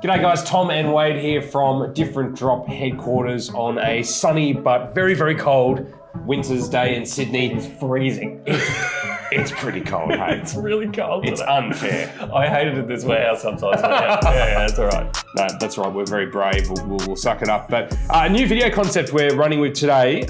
G'day guys, Tom and Wade here from Different Drop headquarters on a sunny but very, very cold winter's day in Sydney. It's freezing. It's pretty cold, hey? It's really cold. It's unfair. I hated it this warehouse sometimes. But yeah, that's all right. No, that's right. We're very brave. We'll suck it up. But a new video concept we're running with today.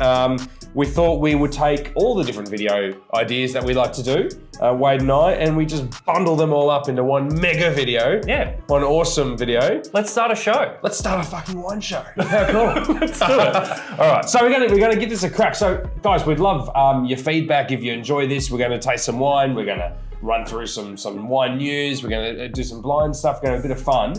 We thought we would take all the different video ideas that we like to do, Wade and I, and we just bundle them all up into one mega video. Yeah. One awesome video. Let's start a show. Let's start a fucking wine show. How cool. Let's do it. All right, so we're gonna give this a crack. So guys, we'd love your feedback. If you enjoy this, we're gonna taste some wine. We're gonna run through some wine news. We're gonna do some blind stuff. We're gonna have a bit of fun.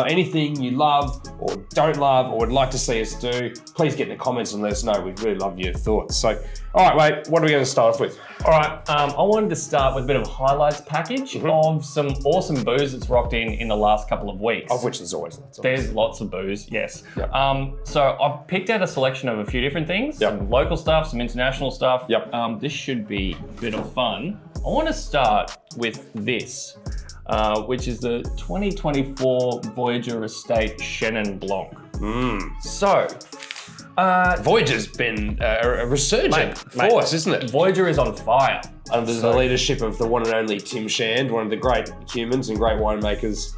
Anything you love or don't love or would like to see us do, please get in the comments and let us know. We'd really love your thoughts. So, all right, Wade, what are we gonna start off with? All right, I wanted to start with a bit of a highlights package of some awesome booze that's rocked in the last couple of weeks. Of which there's always lots. There's lots of booze, yes. Yep. So I've picked out a selection of a few different things. Yep. Some local stuff, some international stuff. Yep. This should be a bit of fun. I want to start with this, which is the 2024 Voyager Estate Chenin Blanc. So, Voyager's been a resurgent force, isn't it? Voyager is on fire. Under the leadership of the one and only Tim Shand, one of the great humans and great winemakers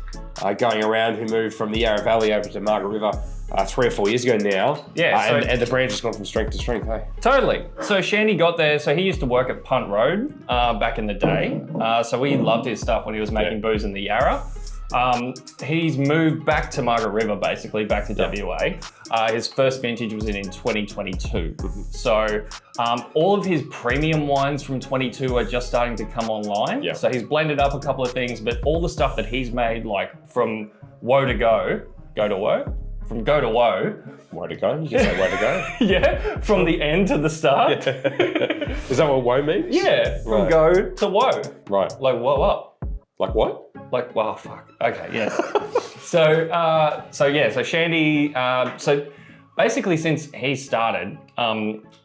going around, who moved from the Yarra Valley over to Margaret River 3 or 4 years ago now. Yeah, and the branch has gone from strength to strength, hey? Totally. So Shandy got there, so he used to work at Punt Road back in the day. So we loved his stuff when he was making booze in the Yarra. He's moved back to Margaret River, basically, back to WA. His first vintage was in 2022. So all of his premium wines from 22 are just starting to come online. Yeah. So he's blended up a couple of things, but all the stuff that he's made, like from woe to go to woe? From go to woe. Woe to go? You can say woe to go. Yeah, from the end to the start. Is that what woe means? Yeah, from go to woe. Right. Like whoa up. Like what? Like, wow, fuck. Okay, yes. So Shandy, so basically since he started,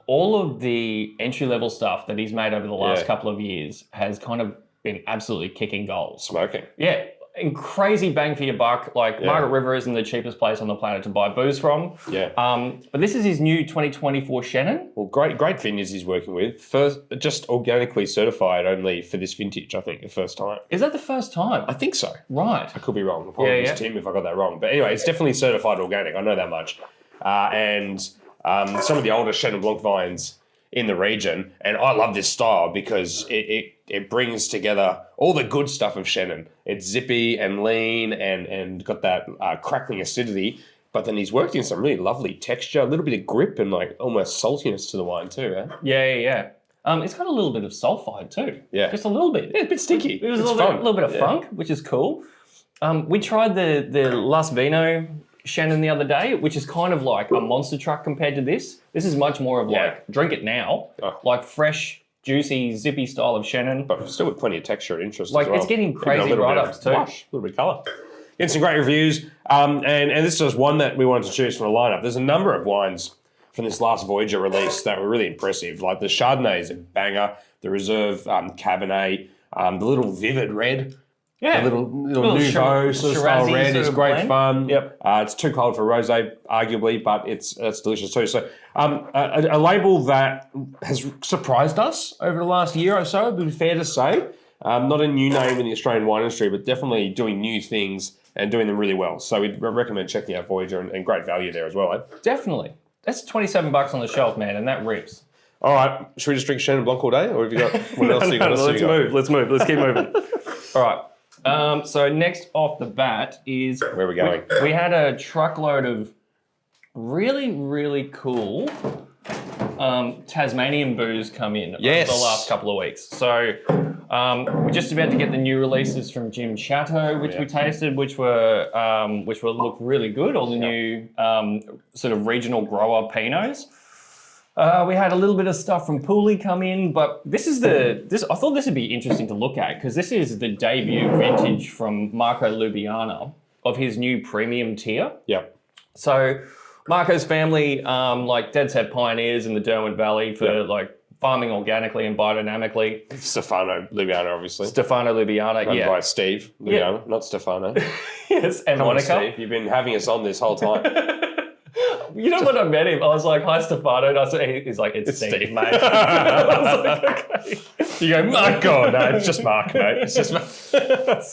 all of the entry-level stuff that he's made over the last couple of years has kind of been absolutely kicking goals. Smoking. Yeah. And crazy bang for your buck. Like Margaret River isn't the cheapest place on the planet to buy booze from. Yeah. But this is his new 2024 Chenin. Well, great vineyards he's working with. First, just organically certified only for this vintage, I think, the first time. Is that the first time? I think so. Right. I could be wrong. Apologies, Tim, if I got that wrong. But anyway, it's definitely certified organic. I know that much. And some of the older Chenin Blanc vines in the region, and I love this style because it brings together all the good stuff of Chenin. It's zippy and lean and got that crackling acidity, but then he's worked in some really lovely texture, a little bit of grip and like almost saltiness to the wine too, eh? Yeah. It's got a little bit of sulfide too. Yeah. Just a little bit. Yeah, it's a bit sticky. It was a little bit of funk, which is cool. We tried the Las Vino Chenin the other day, which is kind of like a monster truck compared to this. This is much more of like, drink it now, like fresh, juicy, zippy style of Chenin. But still with plenty of texture and interest like as well. It's getting crazy write-ups too. Blush, a little bit of colour. Getting some great reviews. And this is just one that we wanted to choose from the lineup. There's a number of wines from this last Voyager release that were really impressive. Like the Chardonnay is a banger. The Reserve Cabernet, the little Vivid Red. Yeah, the little Nouveau sort of style red is great blend. Fun. Yep. It's too cold for rosé, arguably, but it's delicious too. So a label that has surprised us over the last year or so, it would be fair to say. Not a new name in the Australian wine industry, but definitely doing new things and doing them really well. So we'd recommend checking out Voyager and great value there as well. Eh? Definitely. That's $27 on the shelf, man, and that rips. All right, should we just drink Chenin Blanc all day, or have you got what else? Let's move. Let's keep moving. All right. So next off the bat is... Where are we going? We had a truckload of really, really cool Tasmanian booze come in over the last couple of weeks. So we're just about to get the new releases from Jim Chateau, which we tasted, which were look really good. All the new sort of regional grower Pinots. We had a little bit of stuff from Pooley come in, but I thought this would be interesting to look at because this is the debut vintage from Marco Lubiana of his new premium tier. Yeah. So Marco's family, like dead set pioneers in the Derwent Valley for like farming organically and biodynamically. Stefano Lubiana, obviously. Stefano Lubiana, Run by Steve Lubiana, not Stefano. Yes, and Come on, Monica. Steve, you've been having us on this whole time. You know, when I met him, I was like, "Hi, Stefano." And I said, he's like, "It's Steve, mate." I was like, "Okay." You go, Marco. No, it's just Mark, mate. It's just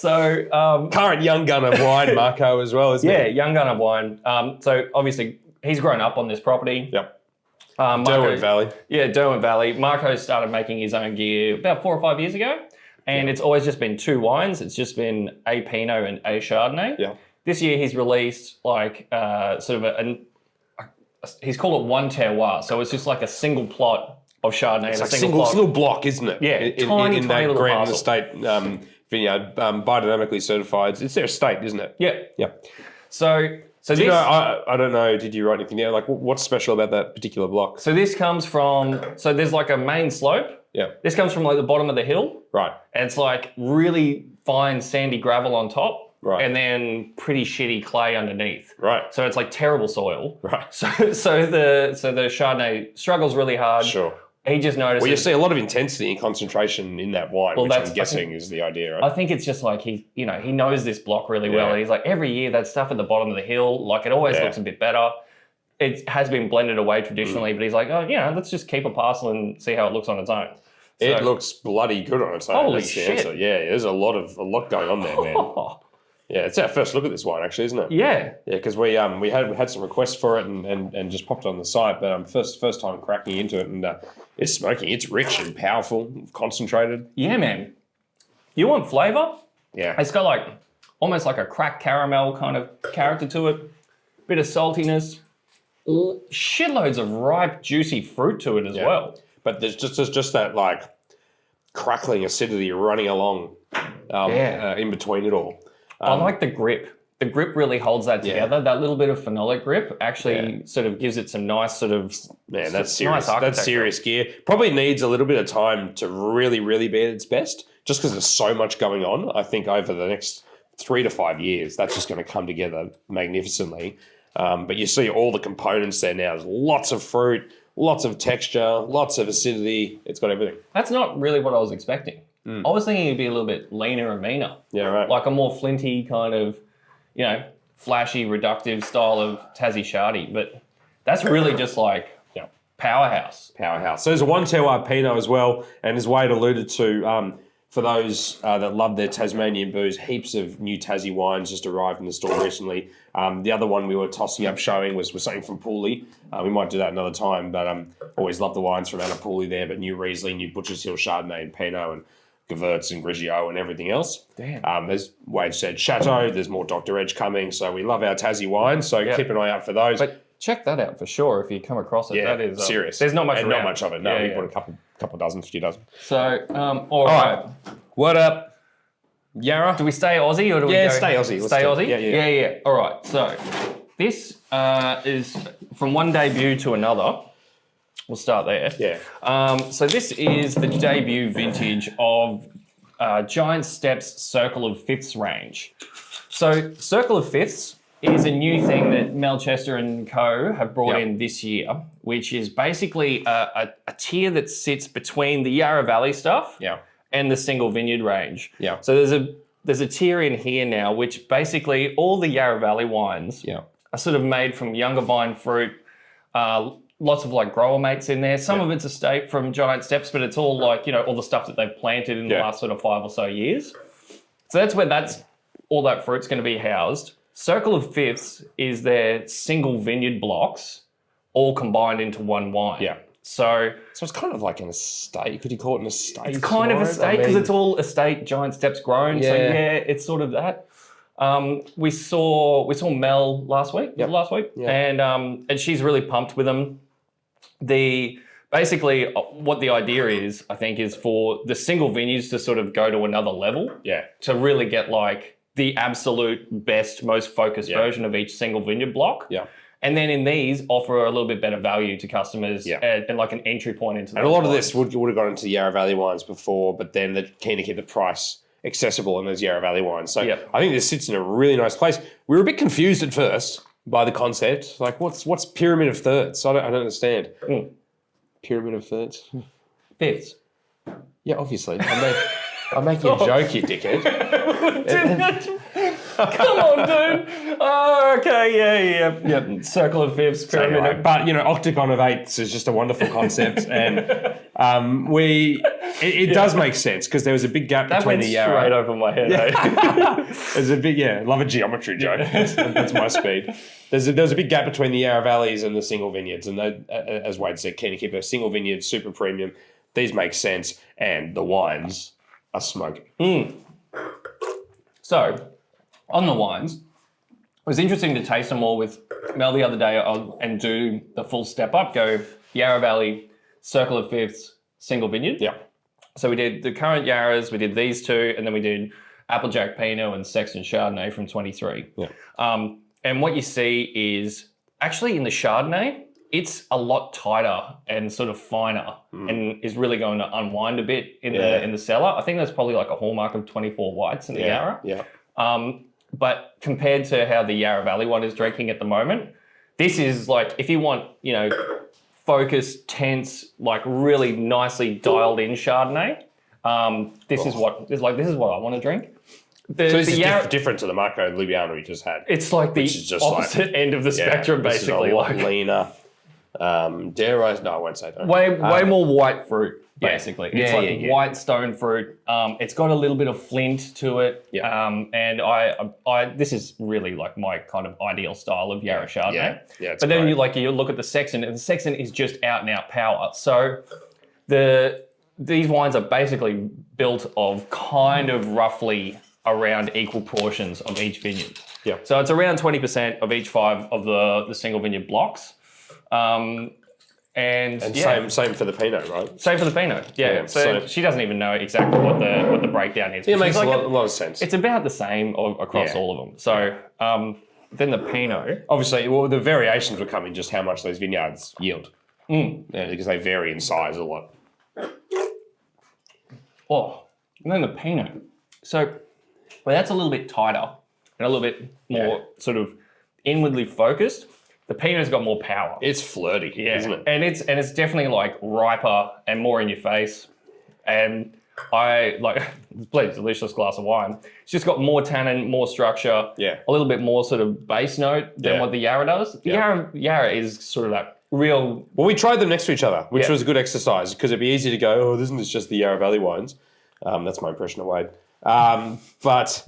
So, current young gun of wine, Marco, as well, isn't yeah, it? young gun of wine. So obviously he's grown up on this property. Yep. Marco, Derwent Valley. Yeah, Derwent Valley. Marco started making his own gear about 4 or 5 years ago, and it's always just been 2 wines. It's just been a Pinot and a Chardonnay. Yeah. This year he's released like sort of he's called it One Terroir. So it's just like a single plot of Chardonnay It's and like a single plot. single block, isn't it? Yeah, tiny in that little Grant parcel. Estate vineyard, biodynamically certified. It's their estate, isn't it? Yeah. Yeah. So Do this, you know, I don't know, did you write anything down? Like, what's special about that particular block? so this comes from, so there's like a main slope. Yeah. This comes from like the bottom of the hill. Right. And it's like really fine sandy gravel on top. Right. And then pretty shitty clay underneath. Right. So it's like terrible soil. Right. So the Chardonnay struggles really hard. Sure. He just noticed. Well, you see a lot of intensity and concentration in that wine, Well, which that's- I'm guessing is the idea, I right? think it's just like he knows this block really well. Yeah. And he's like, every year that stuff at the bottom of the hill, like it always Yeah. looks a bit better. It has been blended away traditionally, but he's like, oh, let's just keep a parcel and see how it looks on its own. It So- looks bloody good on its own. Holy That's the shit. answer. Yeah, there's a lot going on there, man. Yeah, it's our first look at this wine, actually, isn't it? Yeah. Yeah, because we had some requests for it and just popped it on the site, but first time cracking into it, and it's smoking. It's rich and powerful, concentrated. Yeah, man. You want flavour? Yeah, It's got like almost like a cracked caramel kind of character to it. Bit of saltiness. Shitloads of ripe, juicy fruit to it as well. but there's just that like crackling acidity running along in between it all. I like the grip. The grip really holds that together. That little bit of phenolic grip actually sort of gives it some nice sort of... Man, that's nice serious. That's architecture. serious gear. Probably needs a little bit of time to really, really be at its best, just because there's so much going on. I think over the next 3 to 5 years, that's just going to come together magnificently. But you see all the components there now. There's lots of fruit, lots of texture, lots of acidity. It's got everything. That's not really what I was expecting. I was thinking it'd be a little bit leaner and meaner. Yeah, right. Like a more flinty kind of, flashy, reductive style of Tassie Shardy. But that's really just like powerhouse. Powerhouse. So there's a One Terroir Pinot as well, and as Wade alluded to, for those that love their Tasmanian booze, heaps of new Tassie wines just arrived in the store recently. The other one we were tossing up showing was something from Pooley. We might do that another time, but always love the wines from Anna Pooley there, but new Riesling, new Butcher's Hill Chardonnay and Pinot and Gewurz and Grigio and everything else. Damn. As Wade said, Chateau, there's more Dr. Edge coming, so we love our Tassie wines, so keep an eye out for those. But check that out for sure if you come across it. Yeah, that is serious. There's not much and around. not much of it. No, we bought a couple dozen, few dozen. So, all right. What up, Yarra? Do we stay Aussie or do we go? Stay Aussie. Let's Stay do it. Aussie? Yeah. All right. So this is from one debut to another. We'll start there. Yeah. So this is the debut vintage of Giant Steps Circle of Fifths range. So Circle of Fifths is a new thing that Melchester and Co. have brought in this year, which is basically a tier that sits between the Yarra Valley stuff and the single vineyard range. Yeah. So there's a tier in here now, which basically all the Yarra Valley wines are sort of made from younger vine fruit. Lots of like grower mates in there. Some of it's estate from Giant Steps, but it's all like, all the stuff that they've planted in the last sort of 5 or so years. So that's where all that fruit's going to be housed. Circle of Fifths is their single vineyard blocks, all combined into one wine. Yeah. So it's kind of like an estate. Could you call it an estate? it's kind of estate because it's all estate Giant Steps grown. Yeah. So it's sort of that. We saw Mel last week. And she's really pumped with them. Basically what the idea is, I think, is for the single vineyards to sort of go to another level. Yeah. To really get like the absolute best, most focused version of each single vineyard block. Yeah. And then in these, offer a little bit better value to customers and like an entry point into. And a lot of this would have gone into the Yarra Valley wines before, but then they're keen to keep the price accessible in those Yarra Valley wines. So I think this sits in a really nice place. We were a bit confused at first by the concept. Like, what's pyramid of thirds? I don't understand. Pyramid of thirds. Fifths. Yeah, obviously. I'm making a joke, you dickhead. Come on, dude. Oh, okay, yeah. Circle of fifths, pyramid. Anyway, but octagon of eighths is just a wonderful concept, and it does make sense because there was a big gap between the Yarra. Straight over my head. There's a big love a geometry joke. That's my speed. There's a big gap between the Yarra valleys and the single vineyards, and they, as Wade said, keen to keep a single vineyard super premium. These make sense, and the wines are smoking. So, on the wines, it was interesting to taste them all with Mel the other day and do the full step up, go Yarra Valley, Circle of Fifths, single vineyard. Yeah. So we did the current Yarras, we did these two, and then we did Applejack Pinot and Sexton Chardonnay from 23. Yeah. And what you see is actually in the Chardonnay, it's a lot tighter and sort of finer and is really going to unwind a bit in the cellar. I think that's probably like a hallmark of 24 whites in the Yarra. Yeah. But compared to how the Yarra Valley one is drinking at the moment, this is like, if you want, focused, tense, like really nicely dialed in Chardonnay, this is what I want to drink. So this is different to the Marco Lubiana we just had. It's like the opposite end of the spectrum, basically. This is a lot leaner. Dare I? No, I won't say that. Way more white fruit. Basically, it's white stone fruit. It's got a little bit of flint to it. Yeah. And I this is really like my kind of ideal style of Yarra Chardonnay. Yeah. But then you look at the Sexton, and the Sexton is just out and out power. So these wines are basically built of kind of roughly around equal portions of each vineyard. Yeah. So it's around 20% of each 5 of the single vineyard blocks. Same for the Pinot, right? Same for the Pinot, yeah. So she doesn't even know exactly what the breakdown is. It makes a lot of sense. It's about the same across all of them. So then the Pinot. Obviously, the variations will come in just how much those vineyards yield. Because they vary in size a lot. Oh, and then the Pinot. So that's a little bit tighter and a little bit more sort of inwardly focused. The Pinot's got more power. It's flirty, isn't it? And it's definitely like riper and more in your face. And I like it's a delicious glass of wine. It's just got more tannin, more structure, a little bit more sort of base note than what the Yarra does. The Yarra is sort of that real. Well, we tried them next to each other, which was a good exercise because it'd be easy to go, oh, isn't this just the Yarra Valley wines? That's my impression of Wade. But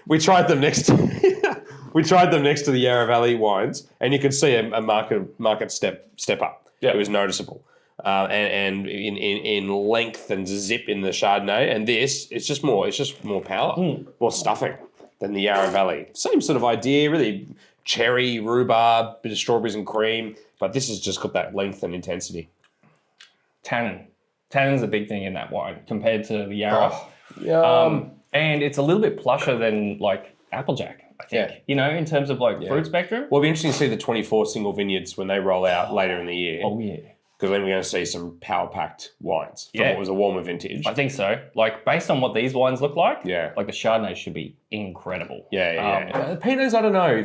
we tried them next to the Yarra Valley wines, and you could see a market step up. Yeah. It was noticeable, and in length and zip in the Chardonnay. And this, it's just more power, more stuffing than the Yarra Valley. Same sort of idea, really cherry, rhubarb, bit of strawberries and cream, but this has just got that length and intensity. Tannin's a big thing in that wine compared to the Yarra. And it's a little bit plusher than like Applejack, I think, in terms of like fruit spectrum. Well, it'll be interesting to see the 24 single vineyards when they roll out later in the year. Oh, yeah. Because then we're going to see some power-packed wines from what was a warmer vintage. I think so. Like, based on what these wines look like, like the Chardonnay should be incredible. The Pinots, I don't know.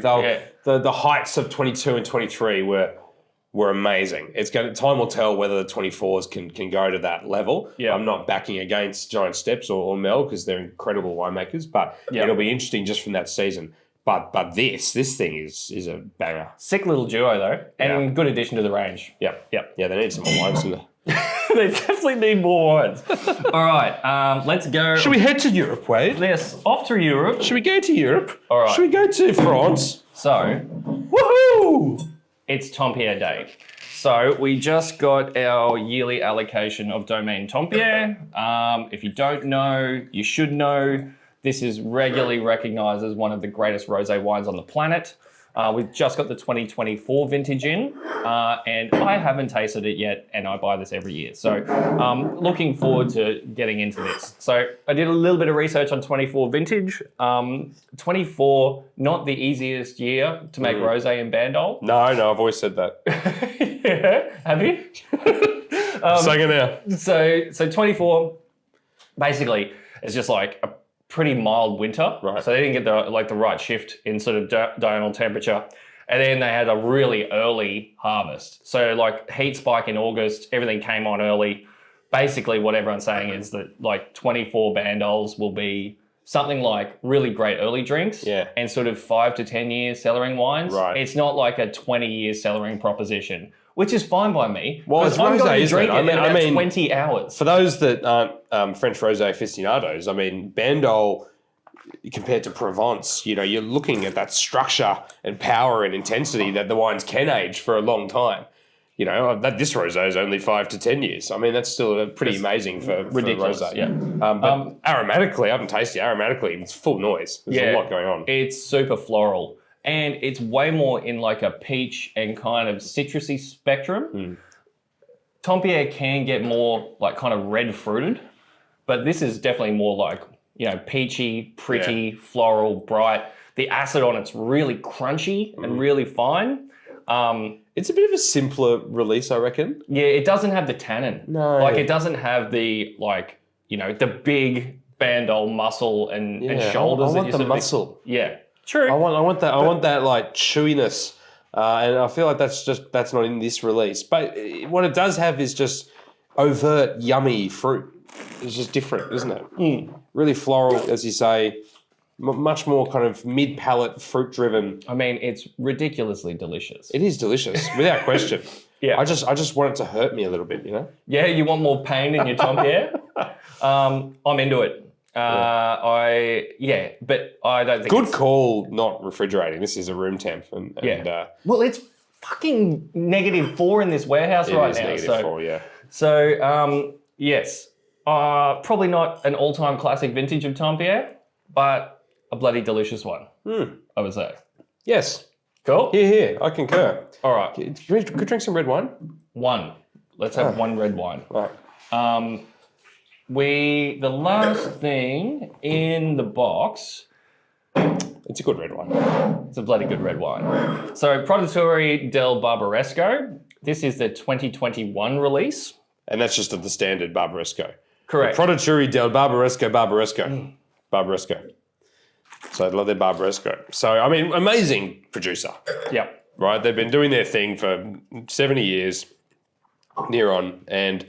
The heights of 22 and 23 were amazing. Time will tell whether the 24s can go to that level. Yeah. I'm not backing against Giant Steps or Mel because they're incredible winemakers, but it'll be interesting just from that season. But this thing is a banger. Sick little duo though, and good addition to the range. Yep. Yeah, they need some more wines. They definitely need more wines. All right, let's go. Should we head to Europe, Wade? Yes, off to Europe. Should we go to Europe? All right. Should we go to France? So, woohoo! It's Tempier Day. So we just got our yearly allocation of Domaine Tempier. If you don't know, you should know. This is regularly recognised as one of the greatest rosé wines on the planet. We've just got the 2024 vintage in, and I haven't tasted it yet, and I buy this every year. So looking forward to getting into this. So I did a little bit of research on 24 vintage. 24, not the easiest year to make rosé in Bandol. No, I've always said that. Yeah, have you? Second now. So 24, basically, it's just like a pretty mild winter, right? So they didn't get the right shift in sort of diurnal temperature, and then they had a really early harvest. So like heat spike in August, everything came on early. basically what everyone's saying is that like 24 bandoles will be something like really great early drinks and sort of 5 to 10 year cellaring wines. Right. It's not like a 20-year cellaring proposition, which is fine by me. Well, it's I'm rosé, going to isn't drink it? it in about 20 hours. For those that aren't French rosé aficionados, I mean, bandol compared to Provence, you know, you're looking at that structure and power and intensity that the wines can age for a long time. You know, this rosé is only 5 to 10 years. I mean, that's still pretty amazing for rosé. Yeah. But aromatically, I haven't tasted it. Aromatically, it's full noise. There's a lot going on. It's super floral. And it's way more in like a peach and kind of citrusy spectrum. Tempier can get more like kind of red fruited, but this is definitely more like, you know, peachy, pretty, floral, bright. The acid on it's really crunchy and really fine. It's a bit of a simpler release, I reckon. Yeah, it doesn't have the tannin. No. Like it doesn't have the like, you know, the big bandol muscle and shoulders. I want the muscle. Yeah. True. I want that. I want that like chewiness, and I feel like that's not in this release. But what it does have is just overt yummy fruit. It's just different, isn't it? Really floral, as you say. Much more kind of mid-palate, fruit-driven. I mean, it's ridiculously delicious. It is delicious, without question. Yeah. I just want it to hurt me a little bit, you know? Yeah, you want more pain in your Tempier? I'm into it. But I don't think Good call not refrigerating. This is a room temp. Well, it's fucking -4 in this warehouse right now. -4, yeah. So, yes. Probably not an all-time classic vintage of Tempier, but a bloody delicious one, I would say. Yes. Cool? Here. I concur. All right. Could drink some red wine? One. Let's have one red wine. All right. The last thing in the box... It's a good red wine. It's a bloody good red wine. So, Produttori del Barbaresco. This is the 2021 release. And that's just the standard Barbaresco. Correct. The Produttori del Barbaresco. Barbaresco. So I love their Barbaresco. So, I mean, amazing producer. Yep. Right? They've been doing their thing for 70 years, near on, and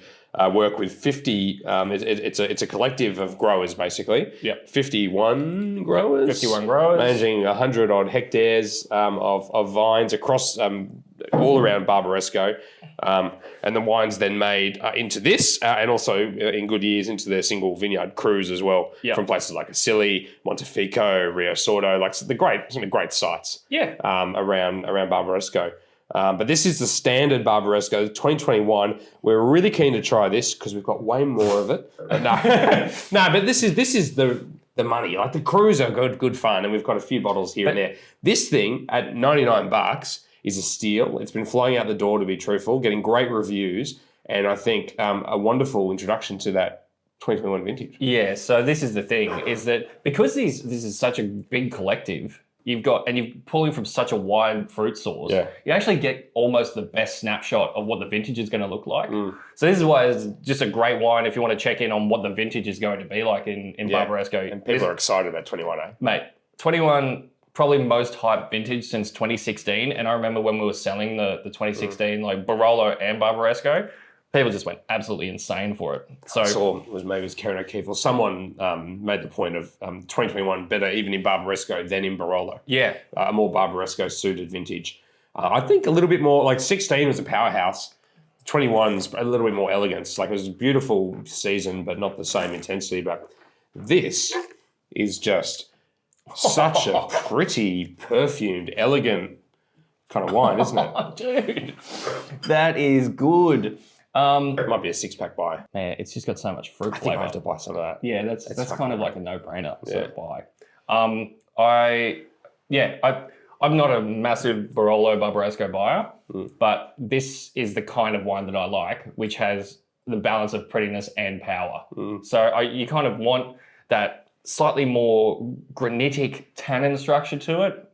work with 50, it's a collective of growers, basically. Yep. 51 growers. 51 growers. Managing 100 odd hectares of vines across all around Barbaresco. And the wine's then made into this, and also in good years into their single vineyard cruise as well, from places like Asili, Montefico, Rio Sordo, like some of the great sites around Barbaresco. But this is the standard Barbaresco, 2021. We're really keen to try this because we've got way more of it. But this is the money. Like the cruise are good fun, and we've got a few bottles here and there. This thing at $99 is a steal. It's been flying out the door, to be truthful, getting great reviews, and I think a wonderful introduction to that 2021 vintage. Yeah, so this is the thing, is that because this is such a big collective, you're pulling from such a wide fruit source, you actually get almost the best snapshot of what the vintage is going to look like. So this is why it's just a great wine if you want to check in on what the vintage is going to be like in Barbaresco. And people are excited about 21, eh? Mate, 21... probably most hyped vintage since 2016. And I remember when we were selling the 2016, like Barolo and Barbaresco, people just went absolutely insane for it. So I saw maybe it was Karen O'Keefe or someone made the point of 2021 better even in Barbaresco than in Barolo. Yeah. A more Barbaresco suited vintage. I think a little bit more, like 16 was a powerhouse. 21's a little bit more elegance. Like it was a beautiful season, but not the same intensity. But this is just such a pretty, perfumed, elegant kind of wine, isn't it? Oh, dude, that is good. It might be a 6-pack buy. Man, it's just got so much fruit I think I flavour. have to buy some of that. Yeah, that's kind of like a no-brainer. Yeah. Buy. I'm not a massive Barolo Barbaresco buyer, but this is the kind of wine that I like, which has the balance of prettiness and power. So you kind of want that slightly more granitic tannin structure to it.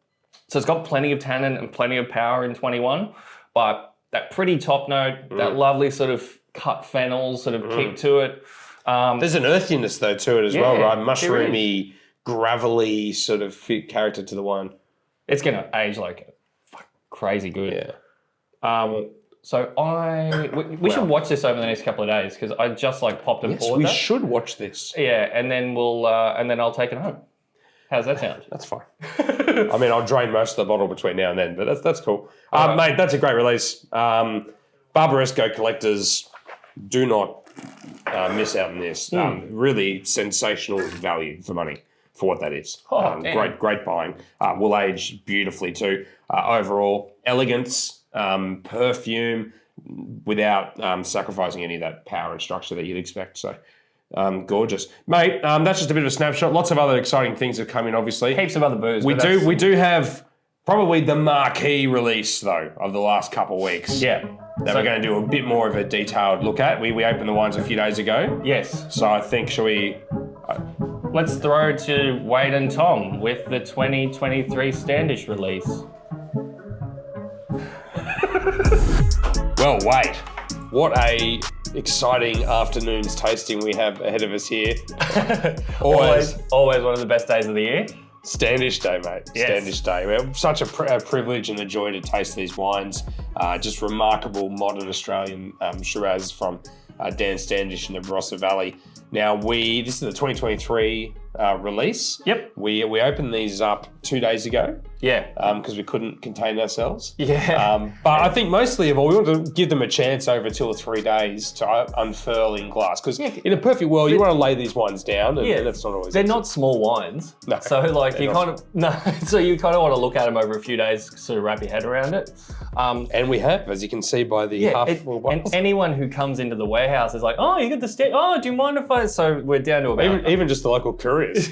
So it's got plenty of tannin and plenty of power in 21, but that pretty top note, that lovely sort of cut fennel sort of kick to it. There's an earthiness though to it as well, right? Mushroomy, gravelly sort of character to the wine. It's going to age like crazy good. Yeah. So we should watch this over the next couple of days because I just popped and poured we that. should watch this. Yeah, and then I'll take it home. How's that sound? That's fine. I mean, I'll drain most of the bottle between now and then, but that's cool. Mate, that's a great release. Barbaresco collectors, do not miss out on this. Really sensational value for money for what that is. Great buying. Will age beautifully too. Overall, elegance, perfume, without sacrificing any of that power and structure that you'd expect. So, gorgeous, mate. That's just a bit of a snapshot. Lots of other exciting things have come in. Obviously, heaps of other booze. We do have probably the marquee release though of the last couple of weeks. Yeah, that we're going to do a bit more of a detailed look at. We opened the wines a few days ago. Yes. So I think shall we? Let's throw to Wade and Tom with the 2023 Standish release. Well, Wade, what a exciting afternoon's tasting we have ahead of us here. always one of the best days of the year. Standish Day, mate. Yes. Standish Day. We're such a privilege and a joy to taste these wines. Just remarkable modern Australian Shiraz from Dan Standish in the Barossa Valley. Now, this is the 2023 release. Yep. We opened these up 2 days ago. Yeah. Because we couldn't contain ourselves. Yeah. But I think mostly of all, we want to give them a chance over 2 or 3 days to unfurl in glass. Because in a perfect world, you want to lay these wines down, and that's not always. They're not small wines. No. So you kind of want to look at them over a few days, sort of wrap your head around it. And we have, as you can see by the half-full bottles. And anyone who comes into the warehouse is like, oh, you got the oh, do you mind if I? So we're down to about even just the local couriers.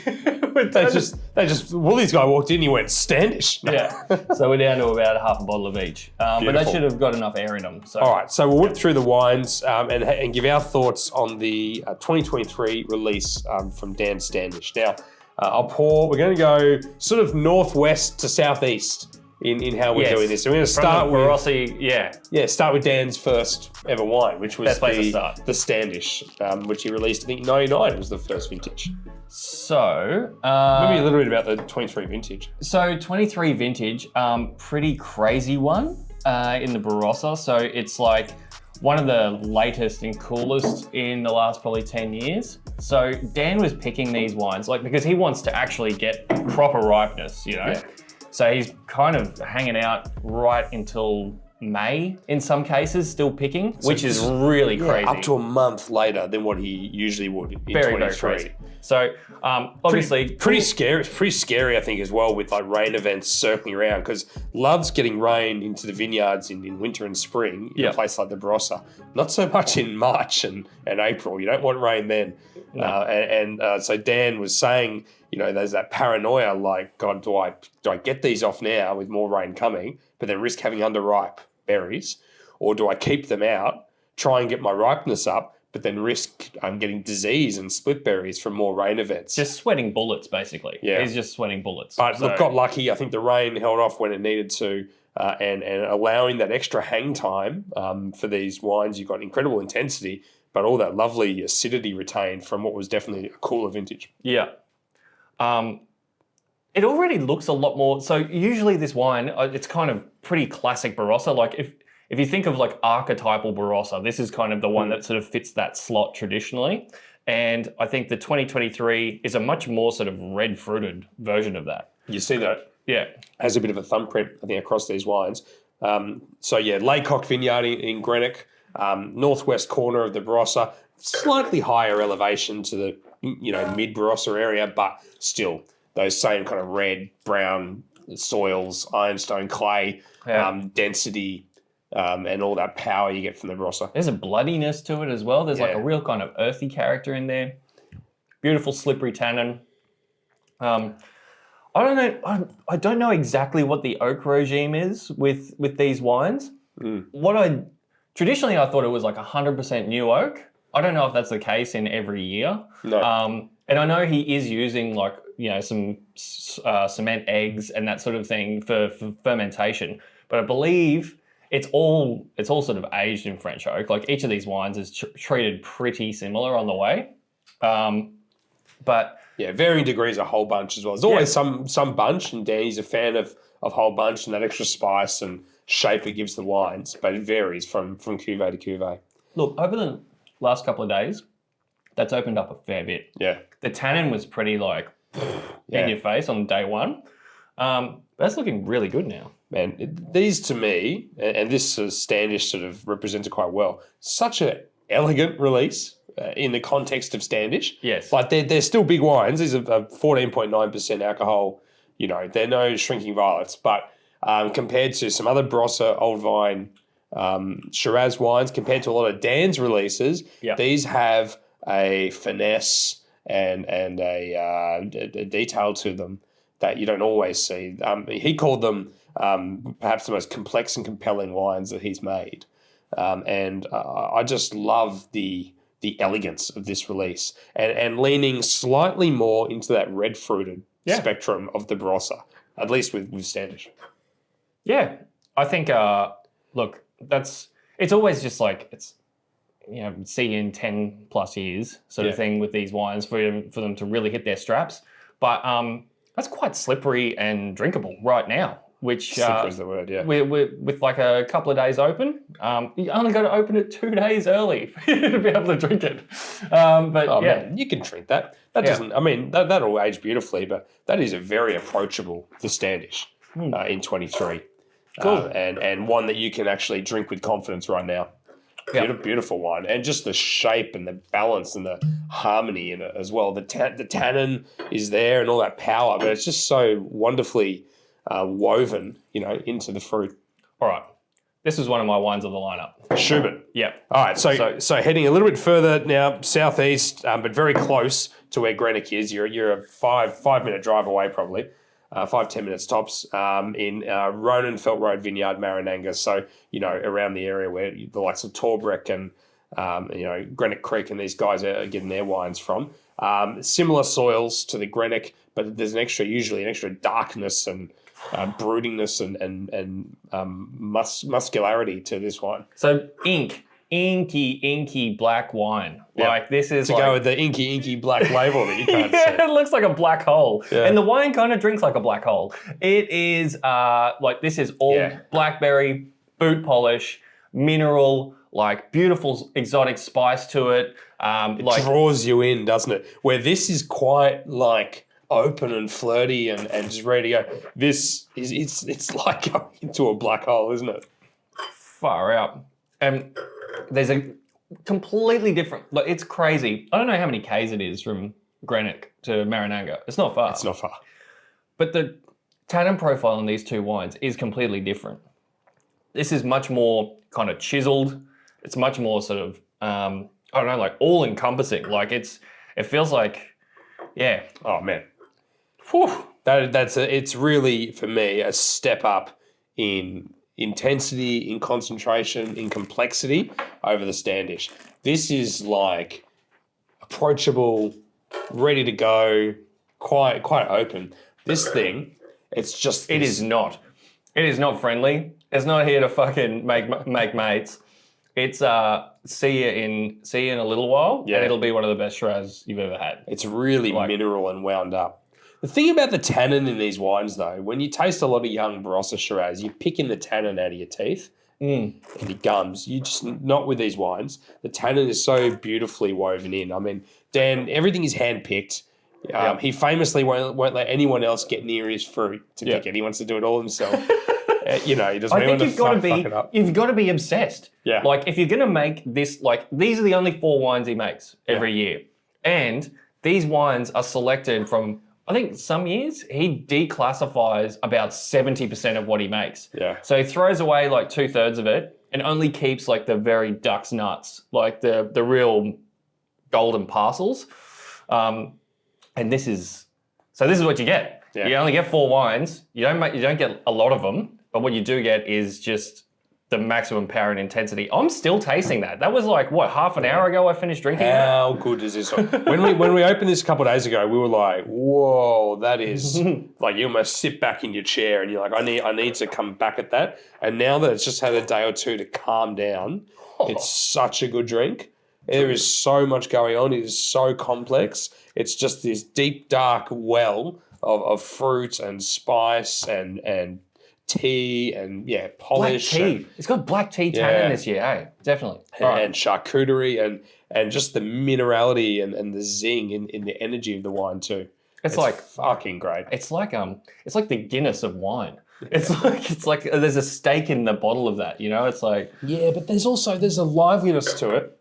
Woolies guy walked in, he went Standish. No. Yeah. So we're down to about half a bottle of each. But they should have got enough air in them. So. All right, so we'll whip through the wines and give our thoughts on the 2023 release from Dan Standish. Now, we're going to go sort of northwest to southeast in how we're doing this. So we're going to start with Barossi, start with Dan's first ever wine, which was the Standish, which he released. I think 99 was the first vintage. So maybe a little bit about the 23 vintage. So 23 vintage, pretty crazy one in the Barossa. So it's like one of the latest and coolest in the last probably 10 years. So Dan was picking these wines because he wants to actually get proper ripeness, Yeah. So he's kind of hanging out right until May in some cases, still picking, which is really crazy. Up to a month later than what he usually would in 23. Very crazy. So obviously pretty scary. It's pretty scary, I think, as well, with rain events circling around, because loves getting rain into the vineyards in winter and spring in a place like the Barossa. Not so much in March and April. You don't want rain then. No. So Dan was saying, there's that paranoia, like, God, do I get these off now with more rain coming, but then risk having underripe berries, or do I keep them out, try and get my ripeness up, but then risk getting disease and split berries from more rain events? Just sweating bullets, basically. Yeah. He's just sweating bullets. But look, got lucky. I think the rain held off when it needed to, and allowing that extra hang time for these wines. You've got incredible intensity, but all that lovely acidity retained from what was definitely a cooler vintage. Yeah. It already looks a lot more. So usually this wine, it's kind of pretty classic Barossa. Like if you think of archetypal Barossa, this is kind of the one that sort of fits that slot traditionally. And I think the 2023 is a much more sort of red fruited version of that. You see that? Yeah. Has a bit of a thumbprint, I think, across these wines. Laycock Vineyard in Greenock, northwest corner of the Barossa, slightly higher elevation to the mid Barossa area, but still those same kind of red, brown soils, ironstone clay, density, and all that power you get from the Barossa. There's a bloodiness to it as well. There's a real kind of earthy character in there. Beautiful slippery tannin. I don't know. I don't know exactly what the oak regime is with these wines. Traditionally I thought it was 100% new oak. I don't know if that's the case in every year. No. And I know he is using some cement eggs and that sort of thing for fermentation. But I believe it's all sort of aged in French oak. Each of these wines is treated pretty similar on the way. But varying degrees, a whole bunch as well. There's always some bunch, and Danny's a fan of whole bunch and that extra spice and shape it gives the wines, but it varies from cuvee to cuvee. Look, over the last couple of days, that's opened up a fair bit. Yeah. The tannin was pretty in your face on day one. But that's looking really good now. Man, these to me, and this Standish sort of represents it quite well, such an elegant release in the context of Standish. Yes. Like they're still big wines. These are 14.9% alcohol. You know, they're no shrinking violets, but compared to some other Barossa old vine Shiraz wines, compared to a lot of Dan's releases, these have a finesse and a detail to them that you don't always see. He called them perhaps the most complex and compelling wines that he's made. And I just love the elegance of this release and leaning slightly more into that red fruited spectrum of the Barossa, at least with Standish. Yeah, I think, look, it's always just it's, see in 10 plus years sort of thing with these wines for them to really hit their straps. But that's quite slippery and drinkable right now, which slippery is the word, yeah. With a couple of days open, you only got to open it 2 days early to be able to drink it. Man, you can drink that. That doesn't, I mean, that'll age beautifully, but that is a very approachable, the Standish in 23. Cool. And one that you can actually drink with confidence right now. Beautiful wine, and just the shape and the balance and the harmony in it as well. The tannin is there and all that power, but it's just so wonderfully woven, into the fruit. All right, this is one of my wines of the lineup. Schubert. Yeah. All right, so heading a little bit further now, southeast, but very close to where Greenock is. You're a 5-minute drive away, probably. 5-10 minutes tops, in Ronenfeld Road Vineyard, Marananga. So, around the area where the likes of Torbreck and, Greenock Creek and these guys are getting their wines from. Similar soils to the Greenock, but there's usually an extra darkness and broodingness and muscularity to this wine. So inky black wine. Yep. This is go with the inky black label that you can't see. It looks like a black hole. Yeah. And the wine kind of drinks like a black hole. It is this is all blackberry, boot polish, mineral, beautiful exotic spice to it. It draws you in, doesn't it? Where this is quite open and flirty and just ready to go. This is it's like going into a black hole, isn't it? Far out. And there's a completely different, it's crazy. I don't know how many Ks it is from Greenock to Marananga. It's not far. It's not far. But the tannin profile in these two wines is completely different. This is much more kind of chiseled. It's much more sort of, all encompassing. It feels like, yeah. Oh man. Whew. It's really, for me, a step up in intensity, in concentration, in complexity over the Standish. This is approachable, ready to go, quite open. This thing, it's just It is not friendly. It's not here to fucking make mates. It's see you in a little while, and it'll be one of the best Shiraz you've ever had. It's really mineral and wound up. The thing about the tannin in these wines, though, when you taste a lot of young Barossa Shiraz, you're picking the tannin out of your teeth and your gums. You just, not with these wines. The tannin is so beautifully woven in. I mean, Dan, everything is hand-picked. He famously won't let anyone else get near his fruit to pick it. He wants to do it all himself. He doesn't want to fuck it up. You've got to be obsessed. Yeah. If you're going to make this, these are the only 4 wines he makes every year. And these wines are selected from, I think some years he declassifies about 70% of what he makes. Yeah. So he throws away 2/3 of it and only keeps the very duck's nuts, the real golden parcels. And this is what you get. Yeah. You only get 4 wines. You don't get a lot of them, but what you do get is just the maximum power and intensity. I'm still tasting that. That was half an hour ago I finished drinking that. How good is this? When we opened this a couple of days ago, we were like, whoa, that is you almost sit back in your chair and you're like, I need to come back at that. And now that it's just had a day or two to calm down, it's such a good drink. There is so much going on. It is so complex. It's just this deep, dark well of fruit and spice and tea and Black polish. tea. It's got black tea tannin this year, eh? Definitely. And charcuterie and just the minerality and the zing in the energy of the wine too. It's like fucking great. It's like the Guinness of wine. It's like there's a steak in the bottle of that, you know? It's like but there's a liveliness to it.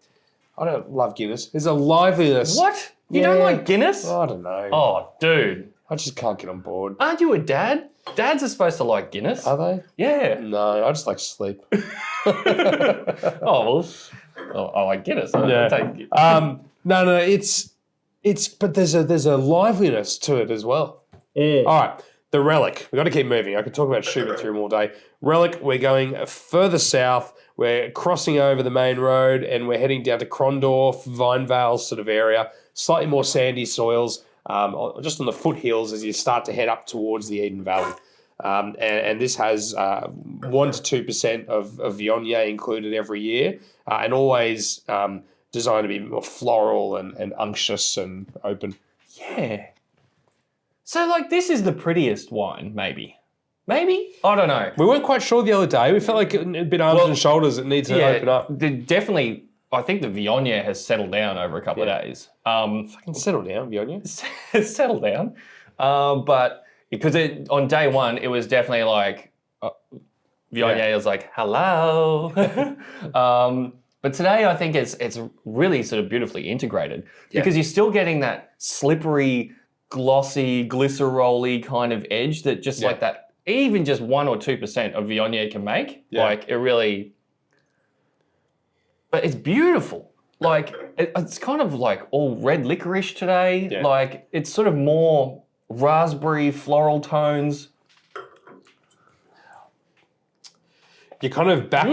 I don't love Guinness. There's a liveliness. What? You don't like Guinness? I don't know. Oh, dude. I just can't get on board. Aren't you a dad? Dads are supposed to like Guinness. Are they? Yeah. No, I just like sleep. I like Guinness. Yeah. No, it's but there's a liveliness to it as well. Mm. All right, the Relic. We've got to keep moving. I could talk about Schubert through them all day. Relic, we're going further south. We're crossing over the main road and we're heading down to Krondorf, Vinevale sort of area. Slightly more sandy soils, just on the foothills as you start to head up towards the Eden Valley. And this has 1 to 2% of Viognier included every year, and always designed to be more floral and unctuous and open. Yeah. So, like, this is the prettiest wine, maybe? Maybe? I don't know. We weren't quite sure the other day. We felt like it had been arms and shoulders. It needs to open up. Definitely, I think the Viognier has settled down over a couple of days. Fucking settle down, Viognier. Settled down. But because on day one, it was definitely like, Viognier was like, hello. But today, I think it's really sort of beautifully integrated because you're still getting that slippery, glossy, glycerol-y kind of edge that just like that, even just 1 or 2% of Viognier can make. Yeah. Like it really, but it's beautiful. Like it's kind of like all red licorice today. Yeah. Like it's sort of more raspberry floral tones. You're kind of back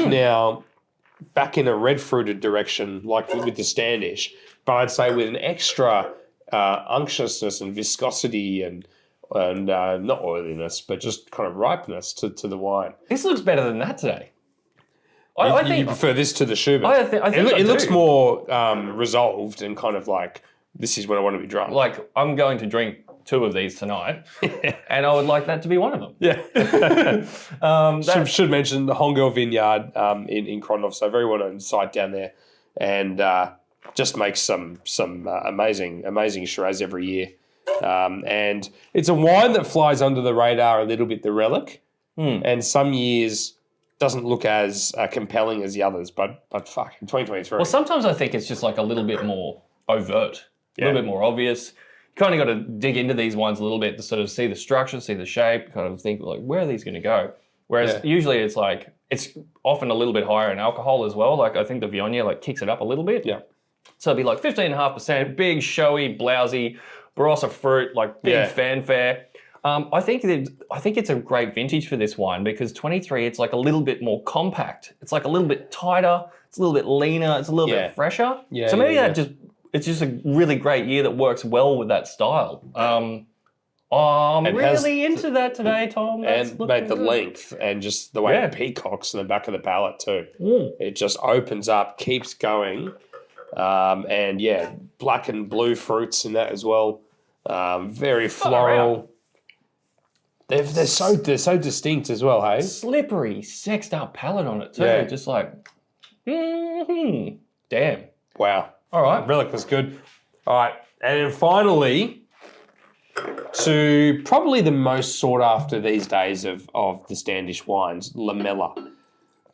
in a red fruited direction, like with the Standish, but I'd say with an extra unctuousness and viscosity and not oiliness, but just kind of ripeness to the wine. This looks better than that today. I think you prefer this to the Schubert. I think it looks more resolved and kind of like, this is when I want to be drunk. Like, I'm going to drink 2 of these tonight, and I would like that to be one of them. Yeah. Should mention the Hahndorf Vineyard in Krondorf, so very well-known site down there, and just makes some amazing Shiraz every year. And it's a wine that flies under the radar a little bit, the Relic, and some years doesn't look as compelling as the others, but fuck, in 2023. Well, sometimes I think it's just like a little bit more overt, a little bit more obvious. You kind of got to dig into these wines a little bit to sort of see the structure, see the shape, kind of think like, where are these going to go? Whereas usually it's like, it's often a little bit higher in alcohol as well. Like I think the Viognier like kicks it up a little bit. Yeah. So it'd be like 15.5%, big, showy, blousy, Barossa fruit, like big fanfare. I think it's a great vintage for this wine because 23, it's like a little bit more compact. It's like a little bit tighter. It's a little bit leaner. It's a little bit fresher. Yeah, so maybe it's just a really great year that works well with that style. I'm really into that today, Tom. And mate, the length and just the way it peacocks in the back of the palate too. It just opens up, keeps going. And black and blue fruits in that as well. Very floral. They're so distinct as well, hey? Slippery, sexed up palate on it too. Yeah. Just like, damn. Wow. All right. Relic was good. All right. And then finally, to probably the most sought after these days of the Standish wines, Lamella.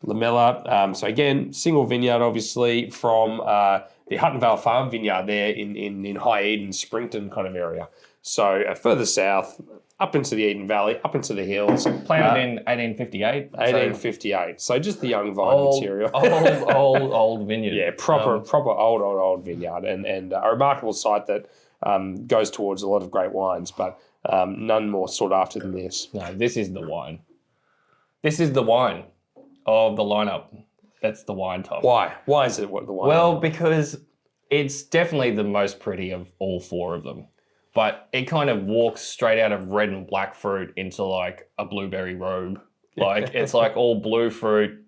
Lamella, so again, single vineyard obviously from the Hutton Vale Farm vineyard there in High Eden, Springton kind of area. So further south, up into the Eden Valley, up into the hills. Planted in 1858. 1858. So just the young vine material. Old vineyard. Yeah, proper old vineyard, and a remarkable site that goes towards a lot of great wines, but none more sought after than this. No, this is the wine. This is the wine of the lineup. That's the wine top. Why? Why is it what the wine? Well, because it's definitely the most pretty of all 4 of them. But it kind of walks straight out of red and black fruit into like a blueberry robe. Like it's like all blue fruit,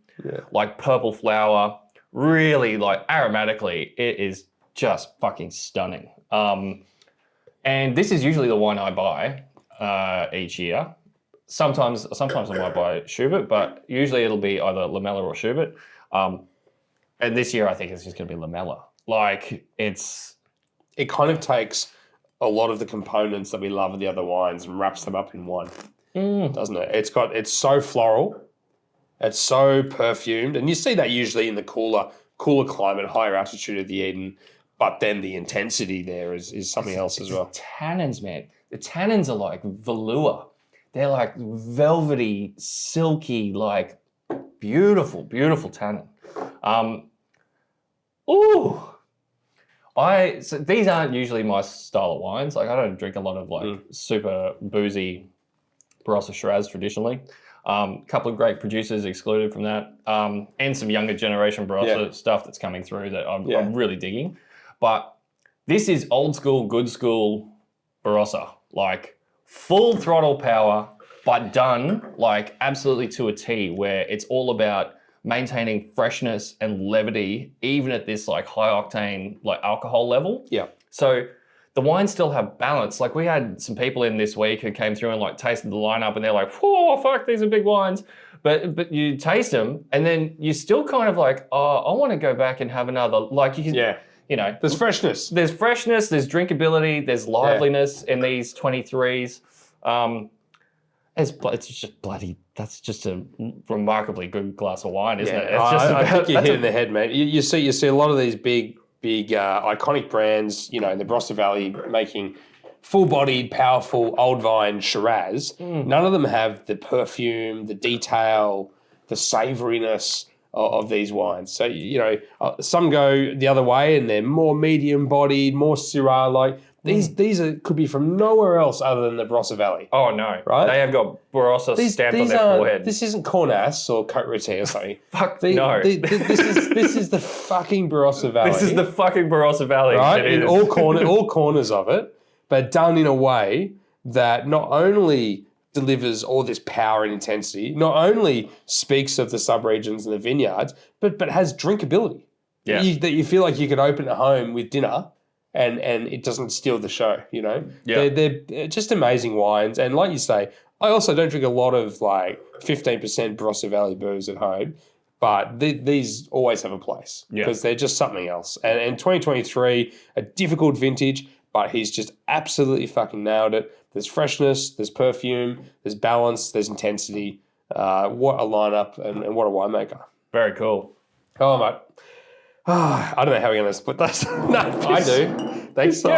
like purple flower. Really like aromatically, it is just fucking stunning. And this is usually the wine I buy each year. sometimes I might buy Schubert, but usually it'll be either Lamella or Schubert. And this year I think it's just going to be Lamella. Like it kind of takes a lot of the components that we love of the other wines and wraps them up in one, doesn't it? It's so floral, it's so perfumed, and you see that usually in the cooler climate, higher altitude of the Eden. But then the intensity there is something else as well. The tannins, man. The tannins are like velour. They're like velvety, silky, like beautiful, beautiful tannin. So these aren't usually my style of wines. Like I don't drink a lot of like super boozy Barossa Shiraz traditionally. Couple of great producers excluded from that, and some younger generation Barossa stuff that's coming through that I'm really digging. But this is old school, good school Barossa, like full throttle power, but done like absolutely to a T, where it's all about maintaining freshness and levity, even at this like high octane like alcohol level. Yeah. So the wines still have balance. Like we had some people in this week who came through and like tasted the lineup, and they're like, "Whoa, fuck, these are big wines." But you taste them, and then you still kind of like, "Oh, I want to go back and have another." Like you can, you know, there's freshness. There's freshness. There's drinkability. There's liveliness in these 23s. It's just bloody. That's just a remarkably good glass of wine, isn't it? It's just I think you're hitting the head, mate. You see a lot of these big iconic brands, you know, in the Barossa Valley making full-bodied, powerful old vine Shiraz. None of them have the perfume, the detail, the savouriness of these wines. So, you know, some go the other way and they're more medium-bodied, more Syrah-like. These could be from nowhere else other than the Barossa Valley. Oh, no. Right? They have got Barossa stamped on their forehead. This isn't Cornas or Cote Rôtie or something. No. This is the fucking Barossa Valley. This is the fucking Barossa Valley. Right? In all corners of it, but done in a way that not only delivers all this power and intensity, not only speaks of the subregions and the vineyards, but has drinkability. Yeah. That you feel like you could open at home with dinner and it doesn't steal the show, you know? Yeah. They're just amazing wines. And like you say, I also don't drink a lot of like 15% Barossa Valley booze at home, but these always have a place because they're just something else. And 2023, a difficult vintage, but he's just absolutely fucking nailed it. There's freshness, there's perfume, there's balance, there's intensity. What a lineup and what a winemaker. Very cool. Oh, mate. I don't know how we're going to split this. No, I do. Thanks, Tom.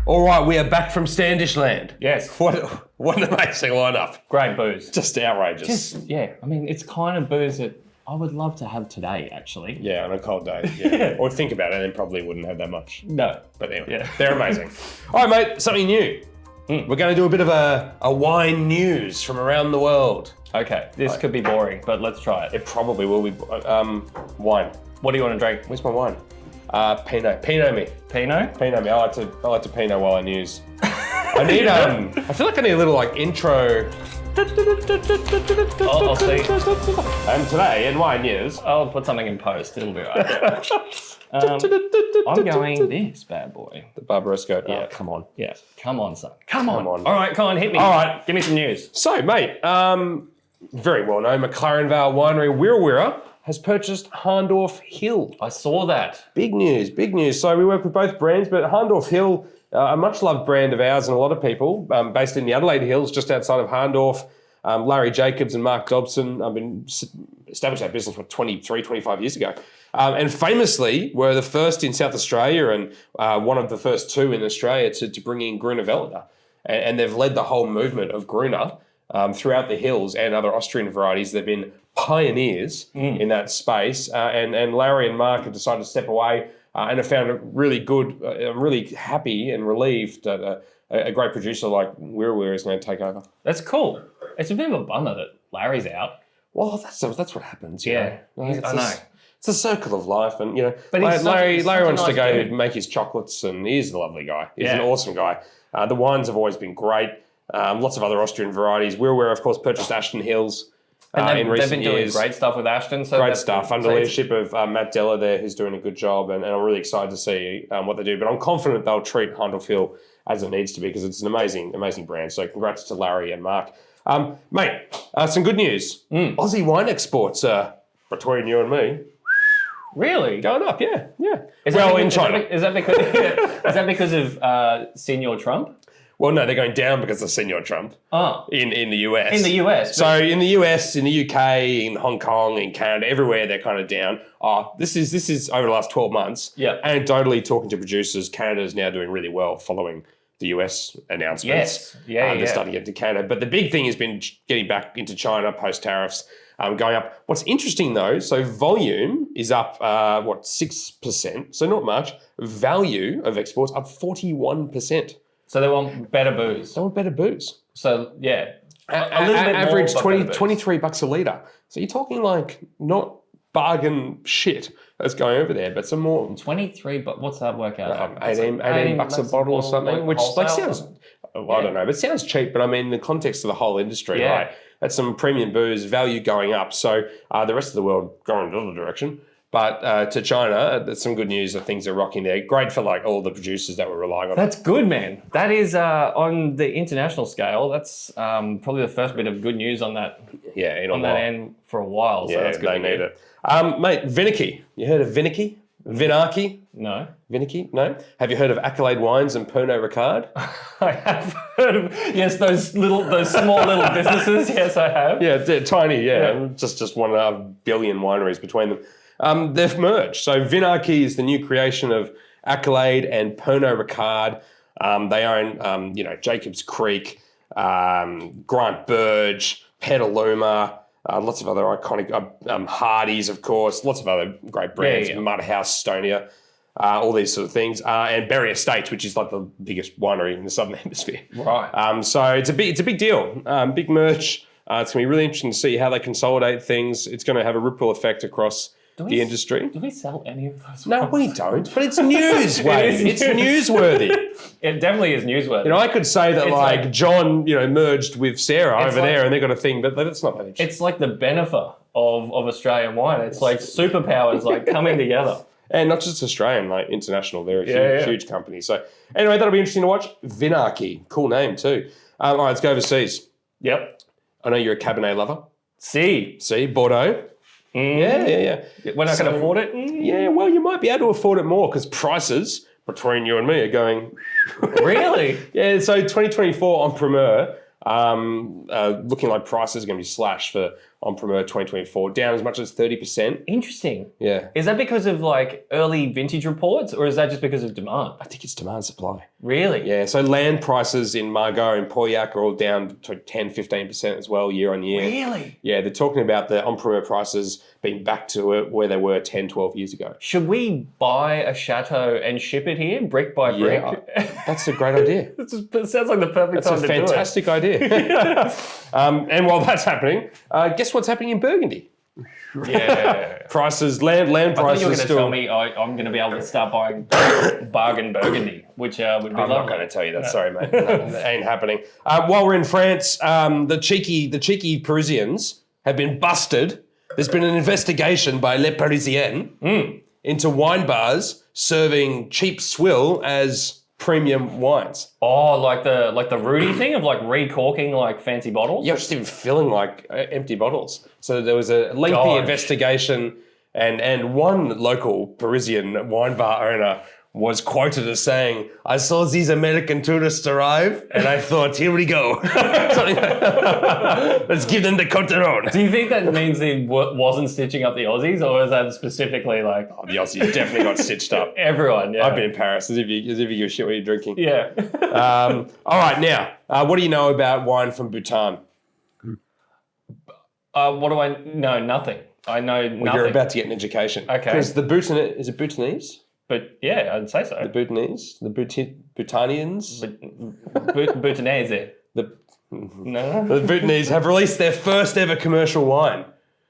All right, we are back from Standish land. Yes. What an amazing lineup. Great booze. Just outrageous. I mean, it's kind of booze that I would love to have today, actually. Yeah, on a cold day. Yeah. Or think about it and probably wouldn't have that much. No. But anyway, they're amazing. All right, mate, something new. We're going to do a bit of a wine news from around the world. Okay, this could be boring, but let's try it. It probably will be. Wine. What do you want to drink? Where's my wine? Pinot. Pinot me. Pinot? Pinot me. I like to Pinot while I news. I need I feel like I need a little like intro. I'll see. And today in wine news, I'll put something in post. It'll be right. I'm going this bad boy. The Barbaresco. Yeah, oh, come on. Yeah, come on, son. Come on. All right, come on, hit me. All right, give me some news. So, mate, very well known McLaren Vale Winery Wirrawira has purchased Hahndorf Hill. I saw that. Big news, big news. So we work with both brands, but Hahndorf Hill, a much loved brand of ours and a lot of people, based in the Adelaide Hills, just outside of Hahndorf. Larry Jacobs and Mark Dobson established that business, 25 years ago. And famously were the first in South Australia and one of the first two in Australia to bring in Gruner Veltliner. And they've led the whole movement of Gruner throughout the hills and other Austrian varieties. They've been pioneers in that space. And Larry and Mark have decided to step away and have found a really good, I'm really happy and relieved that a great producer like Wirrawira is going to take over. That's cool. It's a bit of a bummer that Larry's out. Well, that's what happens. Yeah, I know. It's a circle of life, and But Larry wants to go dude. make his chocolates, and he's a lovely guy. He's an Yeah. awesome guy. The wines have always been great. Lots of other Austrian varieties. Wirrawira, of course, purchased Ashton Hills, And in they've recent been doing years. great stuff with Ashton. So Great stuff under leadership of Matt Della there, who's doing a good job, and I'm really excited to see what they do. But I'm confident they'll treat Hahndorf Hill as it needs to be because it's an amazing brand. So congrats to Larry and Mark. Mate, some good news. Aussie wine exports, between you and me, Really? going up, yeah. In China. Is that because of Senior Trump? Well, no, they're going down because of Senior Trump in the US. In the US. So in the US, in the UK, in Hong Kong, in Canada, everywhere they're kind of down. This is over the last 12 months. Yeah. Anecdotally talking to producers, Canada is now doing really well following the US announcements. Yes. They're starting to get into Canada. But the big thing has been getting back into China post-tariffs, going up. What's interesting though, so volume is up, 6%. So not much. Value of exports up 41%. So they want better booze. They want better booze. So yeah, a little bit average more, 23 bucks a litre. So you're talking like not bargain shit that's going over there, but some more. 23, but what's that work out? 18 bucks a bottle or something, which like sounds, I don't know, but it sounds cheap. But I mean, in the context of the whole industry, right? That's some premium booze, value going up. So the rest of the world going in the other direction. But to China, that's some good news that things are rocking there. Great for like all the producers that were relying on. That's good, man. That is on the international scale. That's probably the first bit of good news on that. Yeah, on that end for a while. So Yeah, that's good. they need it. Mate, Vinicky. You heard of Vinicky? Vinarchy? No. Vinicky? No. Have you heard of Accolade Wines and Pernod Ricard? I have heard of those small little businesses. Yes, I have. Yeah, they're tiny. Yeah, just 1.5 billion wineries between them. They've merged. So Vinarchy is the new creation of Accolade and Pernod Ricard. They own, Jacobs Creek, Grant Burge, Petaluma, lots of other iconic, Hardy's, of course, lots of other great brands, Mudhouse, Stonia, all these sort of things, and Berry Estates, which is like the biggest winery in the Southern Hemisphere. Right. So it's a big deal, big merch. It's going to be really interesting to see how they consolidate things. It's going to have a ripple effect across the industry. Do we sell any of those? No, we don't. But it's news, Wayne. It's newsworthy. It definitely is newsworthy. I could say that like John, merged with Sarah over there and they got a thing, but that's not that interesting. It's like the benefit of Australian wine. It's like superpowers like coming together. And not just Australian, like international. They're a huge company. So anyway, that'll be interesting to watch. Vinarchy. Cool name too. All right, let's go overseas. Yep. I know you're a Cabernet lover. See, Bordeaux. Yeah. When I can afford it? Yeah, well, you might be able to afford it more because prices between you and me are going... Really? Yeah, so 2024 on Premier, looking like prices are going to be slashed for on Premier 2024, down as much as 30%. Interesting. Yeah. Is that because of like early vintage reports or is that just because of demand? I think it's demand supply. Really? Yeah, so land prices in Margaux and Pauillac are all down to 10-15% as well year on year. Really? Yeah, they're talking about the on Premier prices being back to where they were 10, 12 years ago. Should we buy a chateau and ship it here, brick by brick? That's a great idea. It sounds like the perfect time to do it. That's a fantastic idea. And while that's happening, guess what's happening in Burgundy? Yeah. Prices, land prices. I thought you were going to tell me I'm going to be able to start buying bargain Burgundy, which would be I'm lovely. not going to tell you that. Sorry, mate. No, that ain't happening. While we're in France, the cheeky Parisians have been busted. There's been an investigation by Les Parisiens into wine bars serving cheap swill as premium wines. Oh, like the Rudy thing of like recorking like fancy bottles? Yeah, just even filling like empty bottles. So there was a lengthy investigation and one local Parisian wine bar owner was quoted as saying, "I saw these American tourists arrive and I thought, here we go. Let's give them the Coteron." Do you think that means he wasn't stitching up the Aussies or is that specifically like... Oh, the Aussies definitely got stitched up. Everyone, yeah. I've been in Paris as if you give a shit what you're drinking. Yeah. All right, now, what do you know about wine from Bhutan? What do I know? Nothing. I know nothing. You're about to get an education. Okay. Because the Bhutanese, is it Bhutanese? But yeah, I'd say so. The Bhutanese? The Bhutanians? Bhutanese. No. The Bhutanese have released their first ever commercial wine,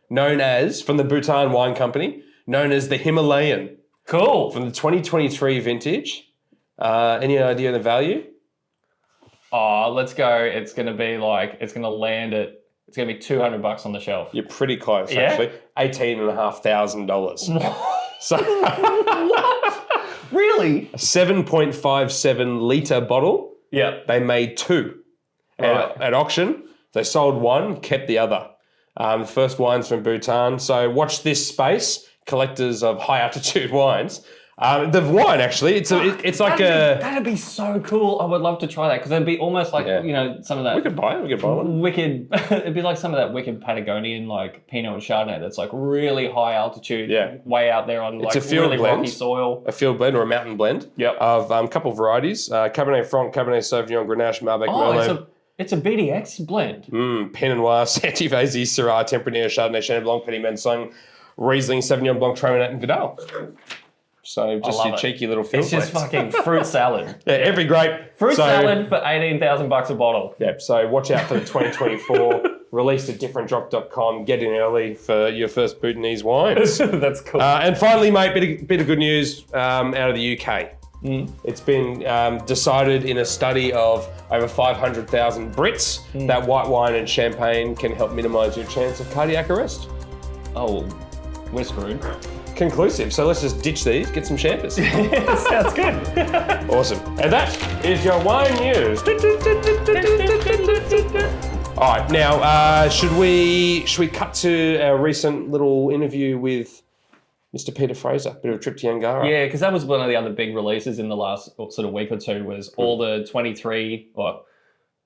from the Bhutan Wine Company, known as the Himalayan. Cool. From the 2023 vintage. Any idea of the value? Oh, let's go. It's going to be like, it's going to land at it's going to be $200 on the shelf. You're pretty close, actually. $18,500. So Really? a 7.57 litre bottle. Yeah. They made 2 at auction. They sold 1, kept the other. The first wine's from Bhutan. So watch this space, collectors of high altitude wines. The wine, actually, it's like that'd be so cool. I would love to try that because it'd be almost like some of that. We could buy one. Wicked. It'd be like some of that wicked Patagonian like Pinot and Chardonnay that's like really high altitude, way out there on like a field really blend, rocky soil. A field blend or a mountain blend. Yep. Of a couple of varieties: Cabernet Franc, Cabernet Sauvignon, Grenache, Malbec, Merlot. It's a BDX blend. Pinot Noir, Sangiovese, Syrah, Tempier, Chardonnay, Chenin Blanc, Petit Mencing, Riesling, Sauvignon Blanc, Traminette, and Vidal. So just your cheeky little field It's just fucking fruit salad. Every grape. Fruit salad for $18,000 a bottle. Yep. So watch out for the 2024 released at differentdrop.com. Get in early for your first Bhutanese wines. That's cool. And finally, mate, bit of good news out of the UK. It's been decided in a study of over 500,000 Brits that white wine and champagne can help minimise your chance of cardiac arrest. Oh, we're screwed. Conclusive. So let's just ditch these, get some champers. Sounds good. Awesome. And that is your wine news. All right, now should we cut to our recent little interview with Mr. Peter Fraser? Bit of a trip to Yangarra. Yeah, because that was one of the other big releases in the last sort of week or two. Was all the 23, or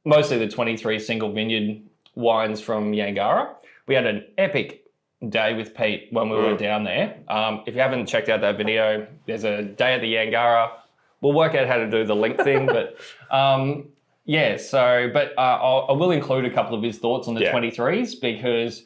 mostly the 23 single vineyard wines from Yangarra. We had an epic day with Pete when we were down there. If you haven't checked out that video, there's a day at the Yangarra. We'll work out how to do the link thing, but I will include a couple of his thoughts on the 23s because